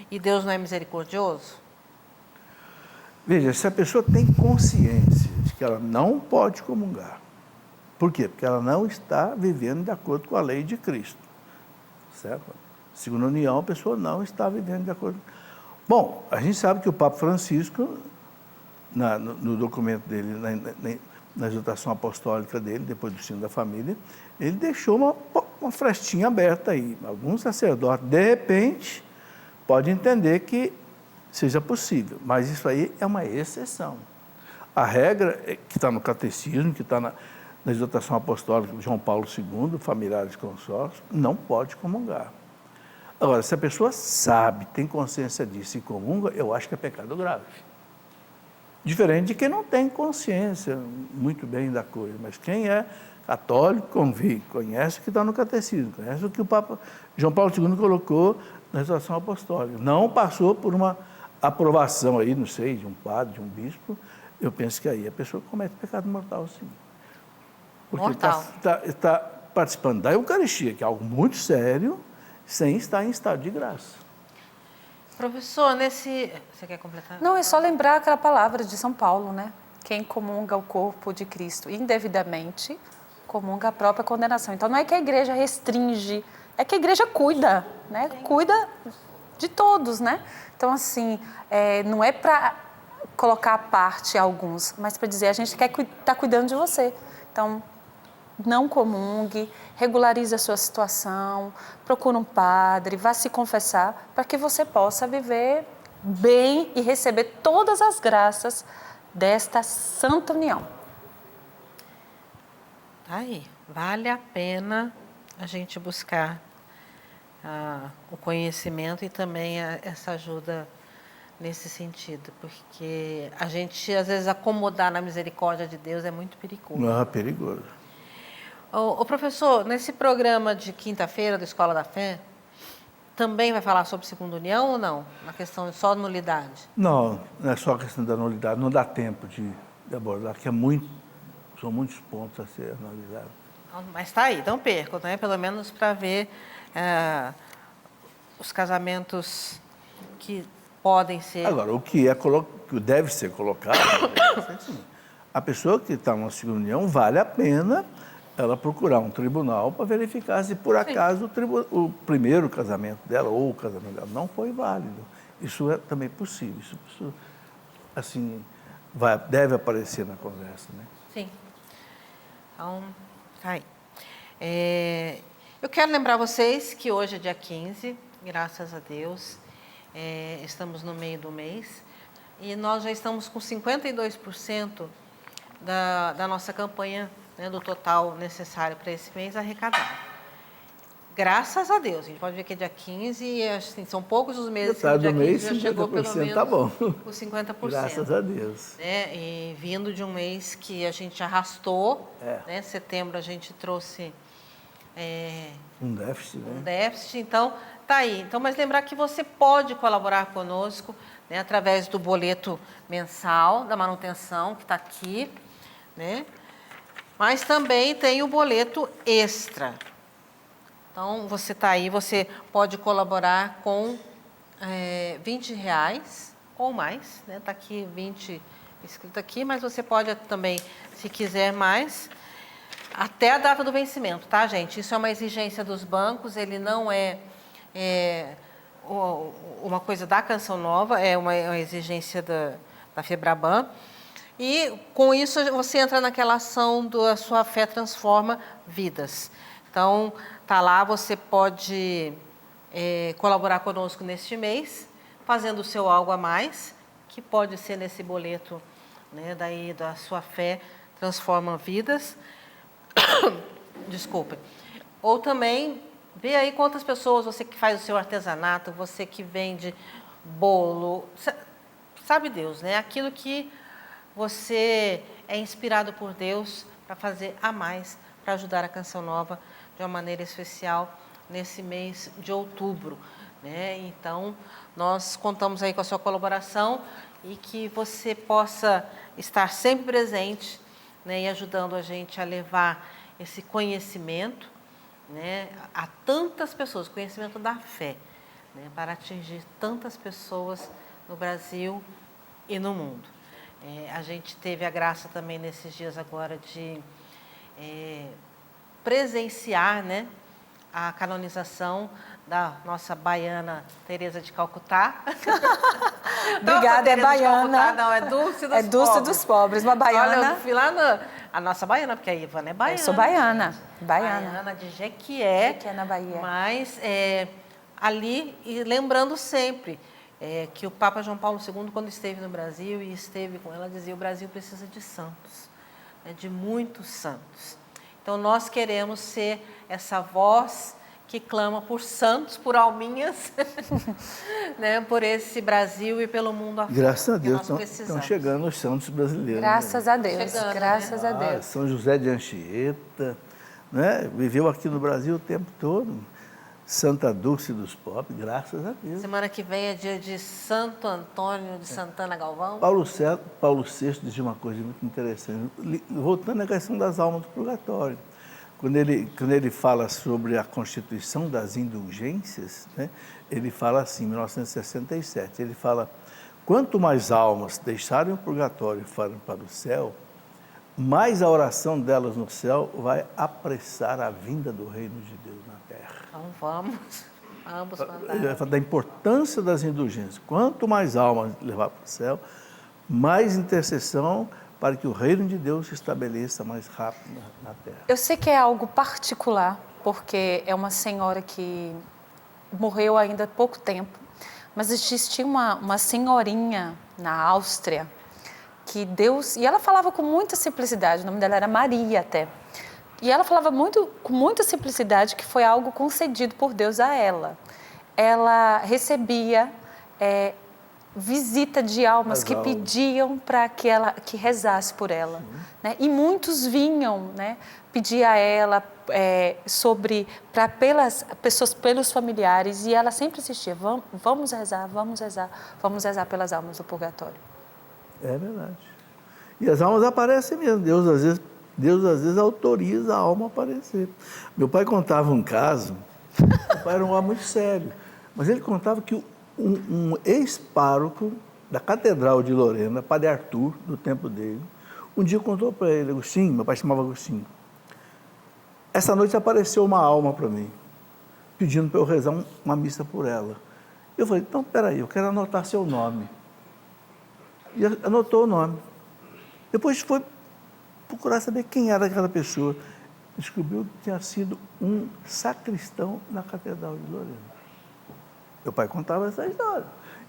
e Deus não é misericordioso? Veja, se a pessoa tem consciência de que ela não pode comungar, por quê? Porque ela não está vivendo de acordo com a lei de Cristo, certo? Segundo a união, a pessoa não está vivendo de acordo. Bom, a gente sabe que o Papa Francisco, no documento dele, na exortação apostólica dele, depois do Sino da Família, ele deixou uma frestinha aberta aí. Alguns sacerdotes, de repente, podem entender que seja possível, mas isso aí é uma exceção. A regra que está no catecismo, que está na exortação apostólica de João Paulo II, familiares consórcios, não pode comungar. Agora, se a pessoa sabe, tem consciência disso e comunga, eu acho que é pecado grave. Diferente de quem não tem consciência muito bem da coisa, mas quem é católico, convive, conhece o que está no catecismo, conhece o que o Papa João Paulo II colocou na exortação apostólica. Não passou por uma aprovação aí, não sei, de um padre, de um bispo, eu penso que aí a pessoa comete pecado mortal, sim. Porque está participando da Eucaristia, que é algo muito sério, sem estar em estado de graça. Professor, Você quer completar? Não, é só lembrar aquela palavra de São Paulo, né? Quem comunga o corpo de Cristo indevidamente, comunga a própria condenação. Então, não é que a igreja restringe, é que a igreja cuida, né? Cuida de todos, né? Então, assim, não é para colocar à parte alguns, mas para dizer, a gente quer estar cuidando de você. Então, não comungue, regularize a sua situação, procure um padre, vá se confessar, para que você possa viver bem e receber todas as graças desta santa união. Tá aí, vale a pena a gente buscar o conhecimento e também essa ajuda nesse sentido, porque a gente, às vezes, acomodar na misericórdia de Deus é muito perigoso. Não, é perigoso. O professor, nesse programa de quinta-feira do Escola da Fé, também vai falar sobre segunda união ou não? Na questão só nulidade? Não, não é só a questão da nulidade, não dá tempo de abordar, que são muitos pontos a ser analisados. Mas está aí, não perco, né? Pelo menos para ver os casamentos que podem ser... Agora, o que deve ser colocado, a pessoa que está numa segunda união, vale a pena ela procurar um tribunal para verificar se por acaso o primeiro casamento dela ou o casamento dela não foi válido. Isso é também possível, isso assim, deve aparecer na conversa, né? Sim. Então, tá aí. Eu quero lembrar vocês que hoje é dia 15, graças a Deus, estamos no meio do mês e nós já estamos com 52% da nossa campanha, né, do total necessário para esse mês arrecadado. Graças a Deus, a gente pode ver que é dia 15 e assim, são poucos os meses que o dia 15 já chegou pelo menos tá bom. os 50%. Graças a Deus. Né? E vindo de um mês que a gente arrastou, né? Setembro a gente trouxe um déficit, né? Um déficit, então tá aí. Então, mas lembrar que você pode colaborar conosco, né, através do boleto mensal da manutenção que está aqui, né? Mas também tem o boleto extra. Então, você está aí, você pode colaborar com R$20 ou mais, né? Está aqui 20 escrito aqui, mas você pode também, se quiser mais, até a data do vencimento, tá, gente? Isso é uma exigência dos bancos, ele não é uma coisa da Canção Nova, é uma exigência da FEBRABAN. E, com isso, você entra naquela ação da Sua Fé Transforma Vidas. Então, tá lá, você pode colaborar conosco neste mês, fazendo o seu algo a mais, que pode ser nesse boleto, né, daí da Sua Fé Transforma Vidas. Desculpe. Ou também Vê aí quantas pessoas, você que faz o seu artesanato, você que vende bolo, sabe Deus, né? Aquilo que você é inspirado por Deus para fazer a mais, para ajudar a Canção Nova de uma maneira especial nesse mês de outubro, né? Então, nós contamos aí com a sua colaboração e que você possa estar sempre presente, né, e ajudando a gente a levar esse conhecimento, né, a tantas pessoas, conhecimento da fé, né, para atingir tantas pessoas no Brasil e no mundo. A gente teve a graça também nesses dias agora de presenciar, né, a canonização da nossa baiana Teresa de Calcutá. Obrigada, é baiana. Calcutá, não, é Dulce dos Pobres. É Dulce dos Pobres, uma baiana. Olha, eu fui lá a nossa baiana, porque a Ivana é baiana. Eu sou baiana, baiana. Baiana de Jequié. Jequié, na Bahia. Mas ali, e lembrando sempre que o Papa João Paulo II, quando esteve no Brasil e esteve com ela, dizia: o Brasil precisa de santos, né, de muitos santos. Então, nós queremos ser essa voz que clama por santos, por alminhas, né, por esse Brasil e pelo mundo afora. Graças a Deus estão estão chegando os santos brasileiros. Graças a Deus, Chegando, graças a Deus. São José de Anchieta, né? Viveu aqui no Brasil o tempo todo. Santa Dulce dos Pobres, graças a Deus. Semana que vem é dia de Santo Antônio de Santana Galvão. Paulo VI dizia uma coisa muito interessante, voltando à questão das almas do purgatório. Quando ele fala sobre a constituição das indulgências, né, ele fala assim, em 1967, ele fala: quanto mais almas deixarem o purgatório e forem para o céu, mais a oração delas no céu vai apressar a vinda do reino de Deus na terra. Então vamos Ele fala da importância das indulgências. Quanto mais almas levar para o céu, mais intercessão para que o reino de Deus se estabeleça mais rápido na terra. Eu sei que é algo particular, porque é uma senhora que morreu ainda há pouco tempo, mas existia uma senhorinha na Áustria que Deus... E ela falava com muita simplicidade, o nome dela era Maria até. E ela falava com muita simplicidade que foi algo concedido por Deus a ela. Ela recebia visita de almas que pediam para que rezasse por ela, né? E muitos vinham, né, pedir a ela pelas pessoas, pelos familiares, e ela sempre insistia: vamos rezar pelas almas do purgatório. É verdade. E as almas aparecem mesmo. Deus às vezes autoriza a alma a aparecer. Meu pai contava um caso. Meu pai era um homem muito sério, mas ele contava que um ex-pároco da Catedral de Lorena, Padre Arthur, do tempo dele, um dia contou para ele: Agostinho, meu pai chamava Agostinho, essa noite apareceu uma alma para mim, pedindo para eu rezar uma missa por ela. Eu falei: então, peraí, eu quero anotar seu nome. E anotou o nome. Depois foi procurar saber quem era aquela pessoa. Descobriu que tinha sido um sacristão na Catedral de Lorena. Meu pai contava essa história.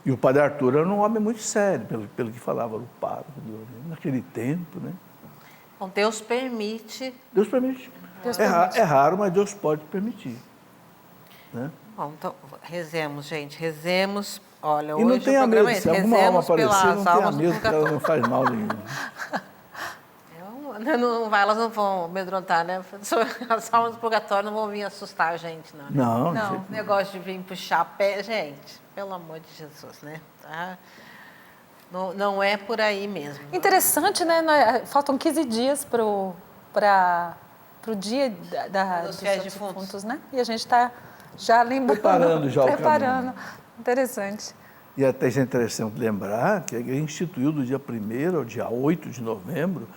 E o Padre Arthur era um homem muito sério, pelo que falava o pároco de Lorena, naquele tempo, né? Então, Deus permite. Deus permite. É raro, mas Deus pode permitir, né? Bom, então, rezemos, gente, rezemos. Olha, e não hoje tenha o programa medo, é esse. se alguma alma aparecer, não tenha almas medo, que ela não faz mal nenhum. Elas não vão amedrontar, né? As almas do purgatório não vão vir assustar a gente, não. Né? Não. Negócio de vir puxar pé, gente, pelo amor de Jesus, né? Tá? Não é por aí mesmo. Interessante, né? Faltam 15 dias para o dia dos fiéis defuntos, né? E a gente está já lembrando. Preparando já o caminho. Interessante. E até é interessante lembrar que a igreja instituiu do dia 1º ao dia 8 de novembro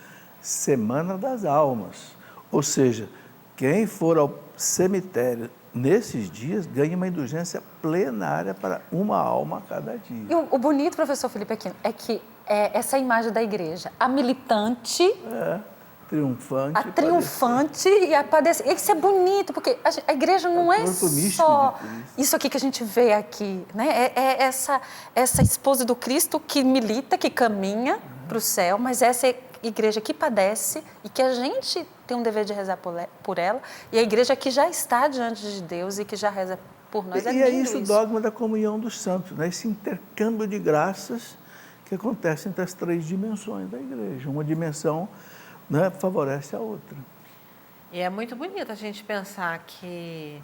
Semana das Almas. Ou seja, quem for ao cemitério nesses dias ganha uma indulgência plenária para uma alma a cada dia. E o bonito, professor Felipe Aquino, é que essa imagem da igreja, a militante... triunfante. A triunfante e a padecente. Isso é bonito, porque a igreja não é só isso aqui que a gente vê aqui, né? É essa esposa do Cristo que milita, que caminha para o céu, mas essa igreja que padece e que a gente tem um dever de rezar por ela, e a igreja que já está diante de Deus e que já reza por nós. E é isso o dogma da comunhão dos santos, né? Esse intercâmbio de graças que acontece entre as 3 dimensões da igreja. Uma dimensão, né, favorece a outra. E é muito bonito a gente pensar que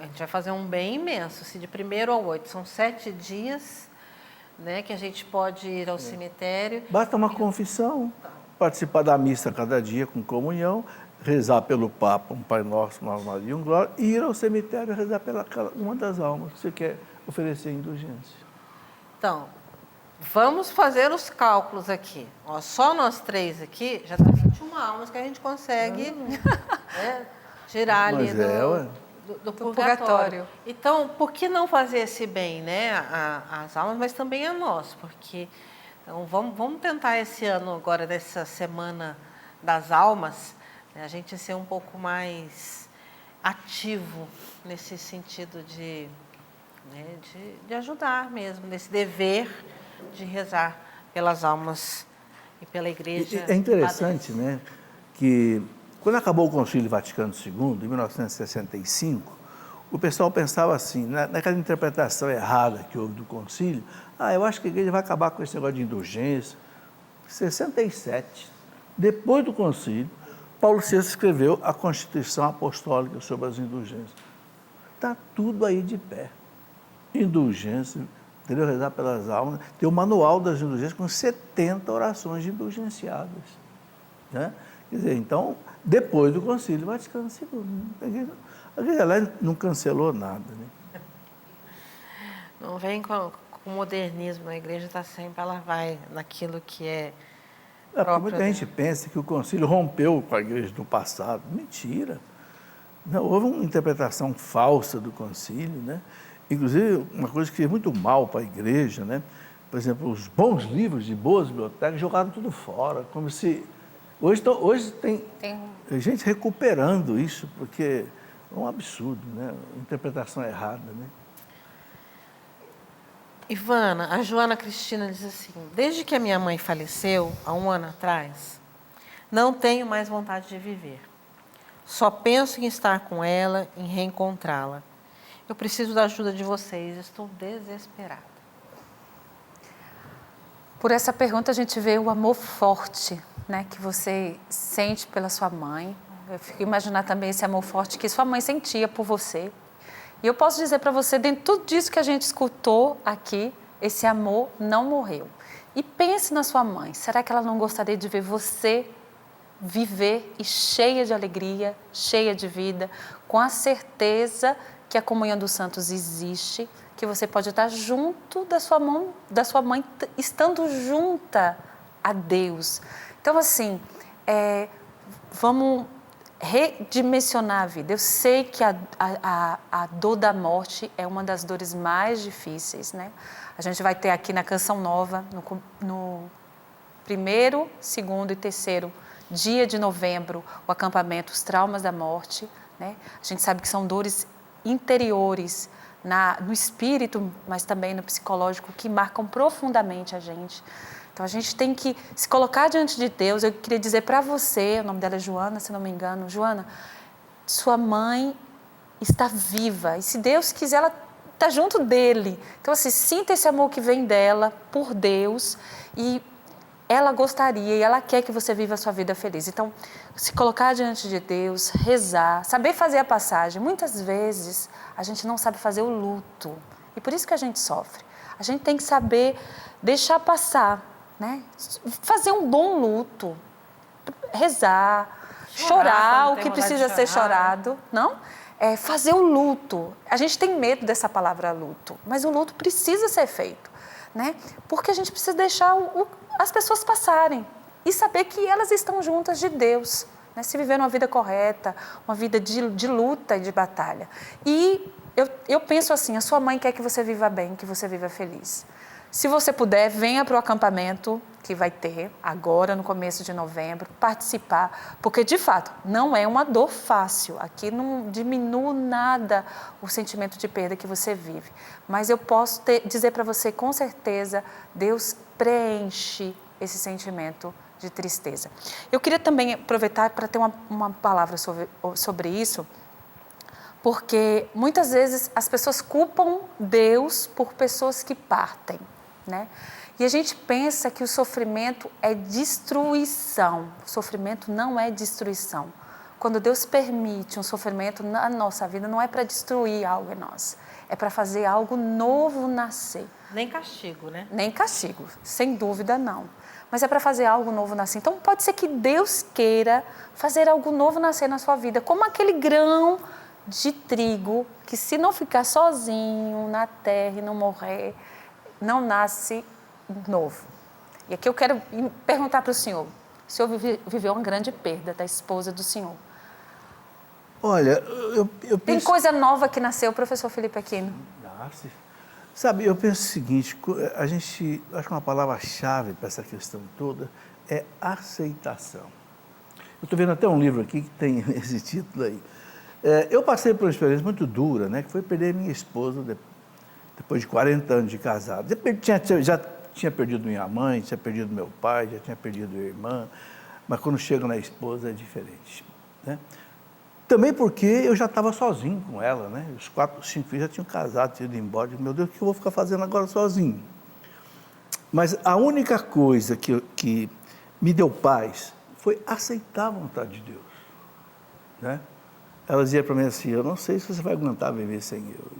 a gente vai fazer um bem imenso. Se de 1º ao 8 são 7 dias, né, que a gente pode ir ao cemitério. Basta uma confissão, participar da missa cada dia com comunhão, rezar pelo Papa, um Pai Nosso, uma Ave Maria, um Glória, e ir ao cemitério rezar pela uma das almas que você quer oferecer indulgência. Então, vamos fazer os cálculos aqui. Ó, só nós 3 aqui, já dá 21 almas que a gente consegue né, tirar ali do purgatório. Então, por que não fazer esse bem, né, às almas, mas também a nós? Porque então, vamos tentar esse ano, agora, dessa Semana das Almas, né, a gente ser um pouco mais ativo nesse sentido de ajudar mesmo, nesse dever de rezar pelas almas e pela igreja. É interessante, né, que quando acabou o Concílio Vaticano II, em 1965, o pessoal pensava assim, naquela interpretação errada que houve do concílio, eu acho que a igreja vai acabar com esse negócio de indulgência. 67, depois do concílio, Paulo VI escreveu a Constituição Apostólica sobre as indulgências. Está tudo aí de pé. Indulgência, entendeu? Rezar pelas almas. Tem o manual das indulgências com 70 orações indulgenciadas. Né? Quer dizer, então, depois do Concílio Vaticano II, a igreja lá não cancelou nada. Né? Não vem com o modernismo, a igreja está sempre, ela vai naquilo que é próprio. Muita gente pensa que o Concílio rompeu com a igreja do passado. Mentira. Não, houve uma interpretação falsa do Concílio, né? Inclusive, uma coisa que fez muito mal para a igreja, né? Por exemplo, os bons livros de boas bibliotecas jogaram tudo fora, como se... Hoje tem gente recuperando isso, porque é um absurdo, né? Interpretação errada, né? Ivana, a Joana Cristina diz assim, desde que a minha mãe faleceu, há 1 ano atrás, não tenho mais vontade de viver. Só penso em estar com ela, em reencontrá-la. Eu preciso da ajuda de vocês, estou desesperada. Por essa pergunta a gente vê o amor forte, né, que você sente pela sua mãe. Eu fico imaginando também esse amor forte que sua mãe sentia por você. E eu posso dizer para você, dentro de tudo isso que a gente escutou aqui, esse amor não morreu. E pense na sua mãe, será que ela não gostaria de ver você viver e cheia de alegria, cheia de vida, com a certeza que a comunhão dos santos existe, que você pode estar junto da sua mãe, estando junta a Deus. Então, assim, vamos redimensionar a vida. Eu sei que a dor da morte é uma das dores mais difíceis, né? A gente vai ter aqui na Canção Nova, no 1º, 2º e 3º dia de novembro, o acampamento Os Traumas da Morte, né? A gente sabe que são dores interiores, no espírito, mas também no psicológico, que marcam profundamente a gente. Então, a gente tem que se colocar diante de Deus. Eu queria dizer para você, o nome dela é Joana, se não me engano. Joana, sua mãe está viva. E se Deus quiser, ela está junto dele. Então, assim, sinta esse amor que vem dela, por Deus. E ela gostaria e ela quer que você viva a sua vida feliz. Então, se colocar diante de Deus, rezar, saber fazer a passagem. Muitas vezes, a gente não sabe fazer o luto. E por isso que a gente sofre. A gente tem que saber deixar passar. Né? Fazer um bom luto, rezar, chorar o que precisa ser chorado, não? Fazer o luto. A gente tem medo dessa palavra luto, mas o luto precisa ser feito, né? Porque a gente precisa deixar as pessoas passarem e saber que elas estão juntas de Deus, né? Se viver uma vida correta, uma vida de luta e de batalha. E eu penso assim, a sua mãe quer que você viva bem, que você viva feliz. Se você puder, venha para o acampamento que vai ter agora, no começo de novembro, participar, porque, de fato, não é uma dor fácil. Aqui não diminui nada o sentimento de perda que você vive. Mas eu posso dizer para você, com certeza, Deus preenche esse sentimento de tristeza. Eu queria também aproveitar para ter uma palavra sobre isso, porque muitas vezes as pessoas culpam Deus por pessoas que partem, né? E a gente pensa que o sofrimento é destruição. O sofrimento não é destruição. Quando Deus permite um sofrimento na nossa vida, não é para destruir algo em nós, é para fazer algo novo nascer. Nem castigo, né? Nem castigo, sem dúvida não. Mas é para fazer algo novo nascer. Então pode ser que Deus queira fazer algo novo nascer na sua vida, como aquele grão de trigo que, se não ficar sozinho na terra e não morrer, não nasce novo. E aqui eu quero perguntar para o senhor viveu uma grande perda da esposa do senhor. Olha, eu Tem penso... coisa nova que nasceu, professor Felipe Aquino? Nasce. Sabe, eu penso o seguinte, acho que uma palavra-chave para essa questão toda é aceitação. Eu estou vendo até um livro aqui que tem esse título aí. Eu passei por uma experiência muito dura, né, que foi perder minha esposa depois de 40 anos de casado. Já tinha perdido minha mãe, tinha perdido meu pai, já tinha perdido minha irmã, mas quando chego na esposa é diferente, né? Também porque eu já estava sozinho com ela, né? Os 5 filhos já tinham casado, tinham ido embora. Eu digo, meu Deus, o que eu vou ficar fazendo agora sozinho? Mas a única coisa que me deu paz foi aceitar a vontade de Deus, né? Ela dizia para mim assim, eu não sei se você vai aguentar viver sem eu.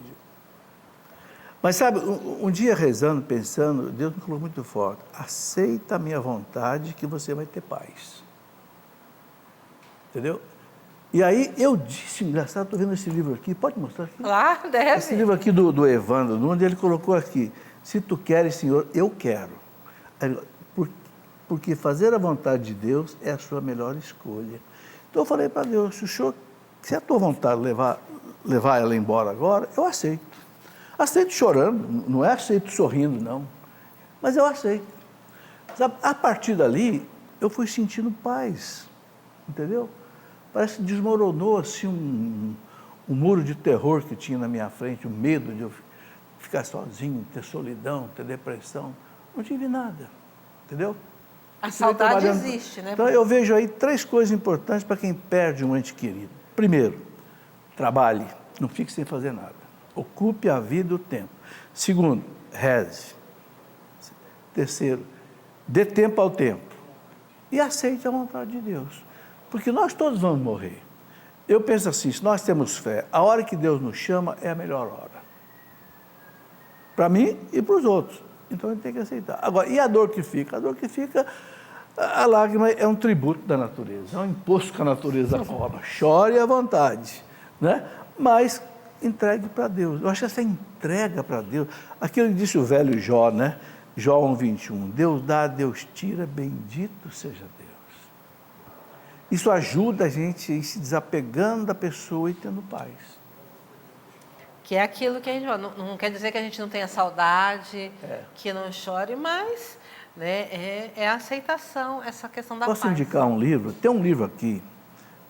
Mas sabe, um dia rezando, pensando, Deus me falou muito forte, aceita a minha vontade que você vai ter paz. Entendeu? E aí eu disse, engraçado, estou vendo esse livro aqui, pode mostrar aqui? Claro, deve. Esse livro aqui do Evandro Nunes, ele colocou aqui, se tu queres, Senhor, eu quero. Porque fazer a vontade de Deus é a sua melhor escolha. Então eu falei para Deus, se é a tua vontade levar ela embora agora, eu aceito. Aceito chorando, não é aceito sorrindo, não. Mas eu aceito. Sabe, a partir dali, eu fui sentindo paz, entendeu? Parece que desmoronou assim um muro de terror que tinha na minha frente, o medo de eu ficar sozinho, ter solidão, ter depressão. Não tive nada, entendeu? A saudade existe, né? Então eu vejo aí 3 coisas importantes para quem perde um ente querido. Primeiro, trabalhe, não fique sem fazer nada. Ocupe a vida e o tempo. Segundo, reze. Terceiro, dê tempo ao tempo. E aceite a vontade de Deus. Porque nós todos vamos morrer. Eu penso assim, se nós temos fé, a hora que Deus nos chama é a melhor hora. Para mim e para os outros. Então a gente tem que aceitar. Agora, e a dor que fica? A dor que fica, a lágrima é um tributo da natureza, é um imposto que a natureza cobra. Chore à vontade, né? Mas entregue para Deus. Eu acho que essa entrega para Deus, aquilo que disse o velho Jó, né? Jó 1:21, Deus dá, Deus tira, bendito seja Deus. Isso ajuda a gente a ir se desapegando da pessoa e tendo paz. Que é aquilo que a gente não quer dizer que a gente não tenha saudade, que não chore, mas né, é a aceitação, essa questão da paz. Posso indicar um livro? Tem um livro aqui,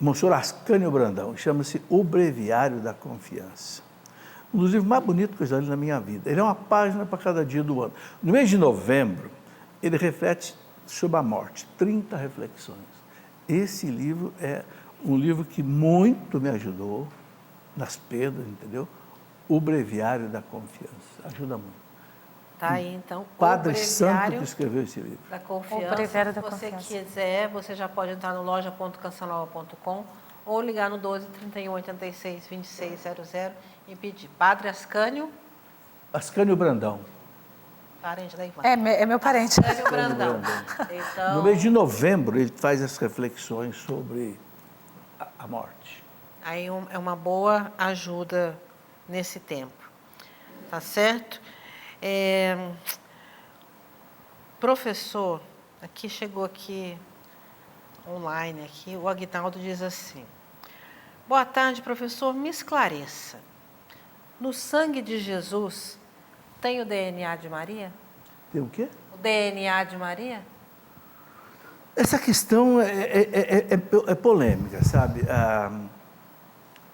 Monsenhor Ascânio Brandão, chama-se O Breviário da Confiança. Um dos livros mais bonitos que eu já li na minha vida. Ele é uma página para cada dia do ano. No mês de novembro, ele reflete sobre a morte, 30 reflexões. Esse livro é um livro que muito me ajudou nas perdas, entendeu? O Breviário da Confiança. Ajuda muito. Tá aí, então, Padre Santo que escreveu esse livro. Da Confiança. O Breviário da Se você Confiança. quiser, você já pode entrar no loja.cançãonova.com ou ligar no 12 31 86 26 00 e pedir. Padre Ascânio. Ascânio Brandão. Parente da Ivana. É meu parente. Ascânio Brandão. Então, No mês de novembro, ele faz as reflexões sobre a morte. aí é uma boa ajuda nesse tempo. Tá certo? Professor, aqui chegou aqui online, aqui, o Aguinaldo diz assim: boa tarde, professor, me esclareça. No sangue de Jesus tem o DNA de Maria? Tem o quê? O DNA de Maria? Essa questão é polêmica, sabe?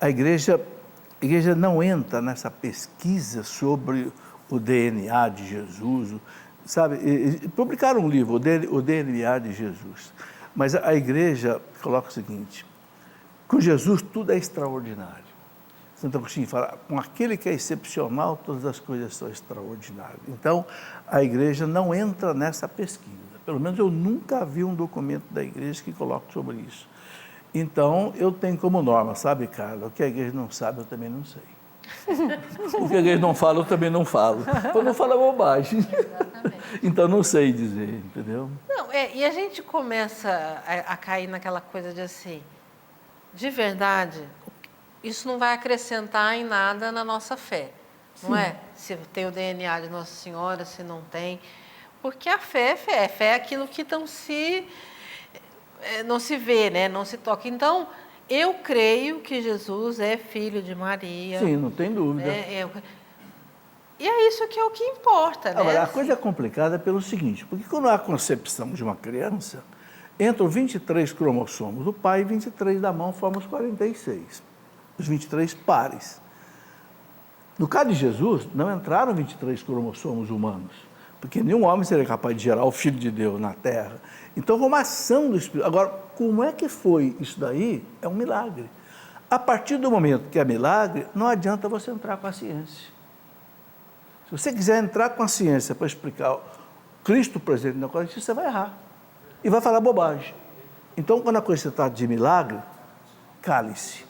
A igreja não entra nessa pesquisa sobre o DNA de Jesus, sabe, e publicaram um livro, o DNA de Jesus. Mas a igreja coloca o seguinte: com Jesus tudo é extraordinário. Santo Agostinho fala, com aquele que é excepcional, todas as coisas são extraordinárias. Então, a igreja não entra nessa pesquisa. Pelo menos eu nunca vi um documento da igreja que coloque sobre isso. Então, eu tenho como norma, sabe, Carla, o que a igreja não sabe, eu também não sei. O que a igreja não fala, eu também não falo. Então, não fala bobagem. Exatamente. Então, não sei dizer, entendeu? Não, e a gente começa a cair naquela coisa de assim, de verdade, isso não vai acrescentar em nada na nossa fé, não é? Se tem o DNA de Nossa Senhora, se não tem. Porque a fé é fé. Fé é aquilo que não se vê, né? Não se toca. Então, eu creio que Jesus é filho de Maria. Sim, não tem dúvida. E é isso que é o que importa, né? Agora, a coisa é complicada pelo seguinte, porque quando há a concepção de uma criança, entram 23 cromossomos do pai e 23 da mão formam os 46. Os 23 pares. No caso de Jesus, não entraram 23 cromossomos humanos, porque nenhum homem seria capaz de gerar o Filho de Deus na Terra. Então, foi uma ação do Espírito. Agora, como é que foi isso daí? É um milagre. A partir do momento que é milagre, não adianta você entrar com a ciência. Se você quiser entrar com a ciência para explicar o Cristo presente na Eucaristia, você vai errar. E vai falar bobagem. Então, quando a coisa se trata de milagre, cale-se.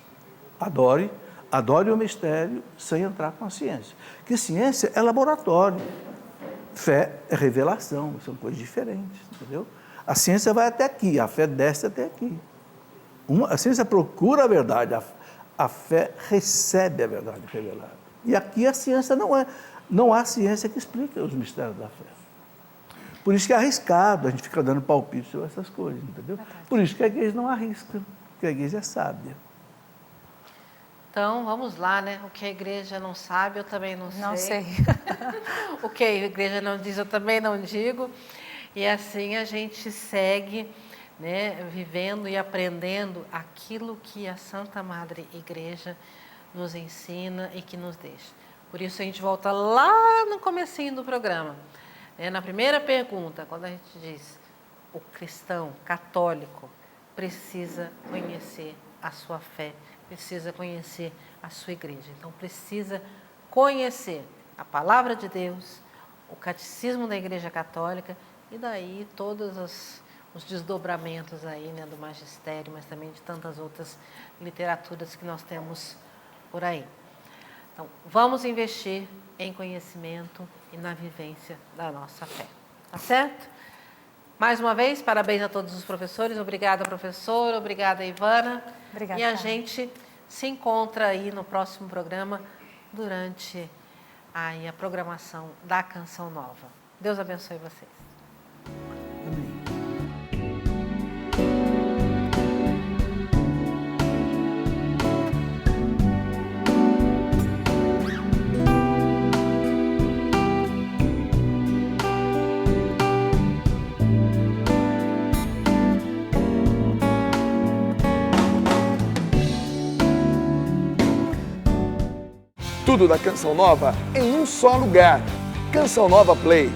Adore o mistério sem entrar com a ciência. Porque ciência é laboratório. Fé é revelação, são coisas diferentes, entendeu? A ciência vai até aqui, a fé desce até aqui. A ciência procura a verdade, a fé recebe a verdade revelada. E aqui a ciência não há ciência que explique os mistérios da fé. Por isso que é arriscado, a gente fica dando palpite sobre essas coisas, entendeu? Por isso que a igreja não arrisca, porque a igreja é sábia. Então, vamos lá, né? O que a igreja não sabe, eu também não sei. Não sei. O que a igreja não diz, eu também não digo. E assim a gente segue, né, vivendo e aprendendo aquilo que a Santa Madre Igreja nos ensina e que nos deixa. Por isso a gente volta lá no comecinho do programa, né, na primeira pergunta, quando a gente diz, o cristão católico precisa conhecer a sua fé, precisa conhecer a sua igreja. Então, precisa conhecer a palavra de Deus, o catecismo da Igreja Católica e daí todos os desdobramentos aí, né, do magistério, mas também de tantas outras literaturas que nós temos por aí. Então, vamos investir em conhecimento e na vivência da nossa fé. Tá certo? Mais uma vez, parabéns a todos os professores. Obrigada, professor. Obrigada, Ivana. Obrigada. E a gente se encontra aí no próximo programa durante aí a programação da Canção Nova. Deus abençoe vocês. Amém. Tudo da Canção Nova em um só lugar. Canção Nova Play.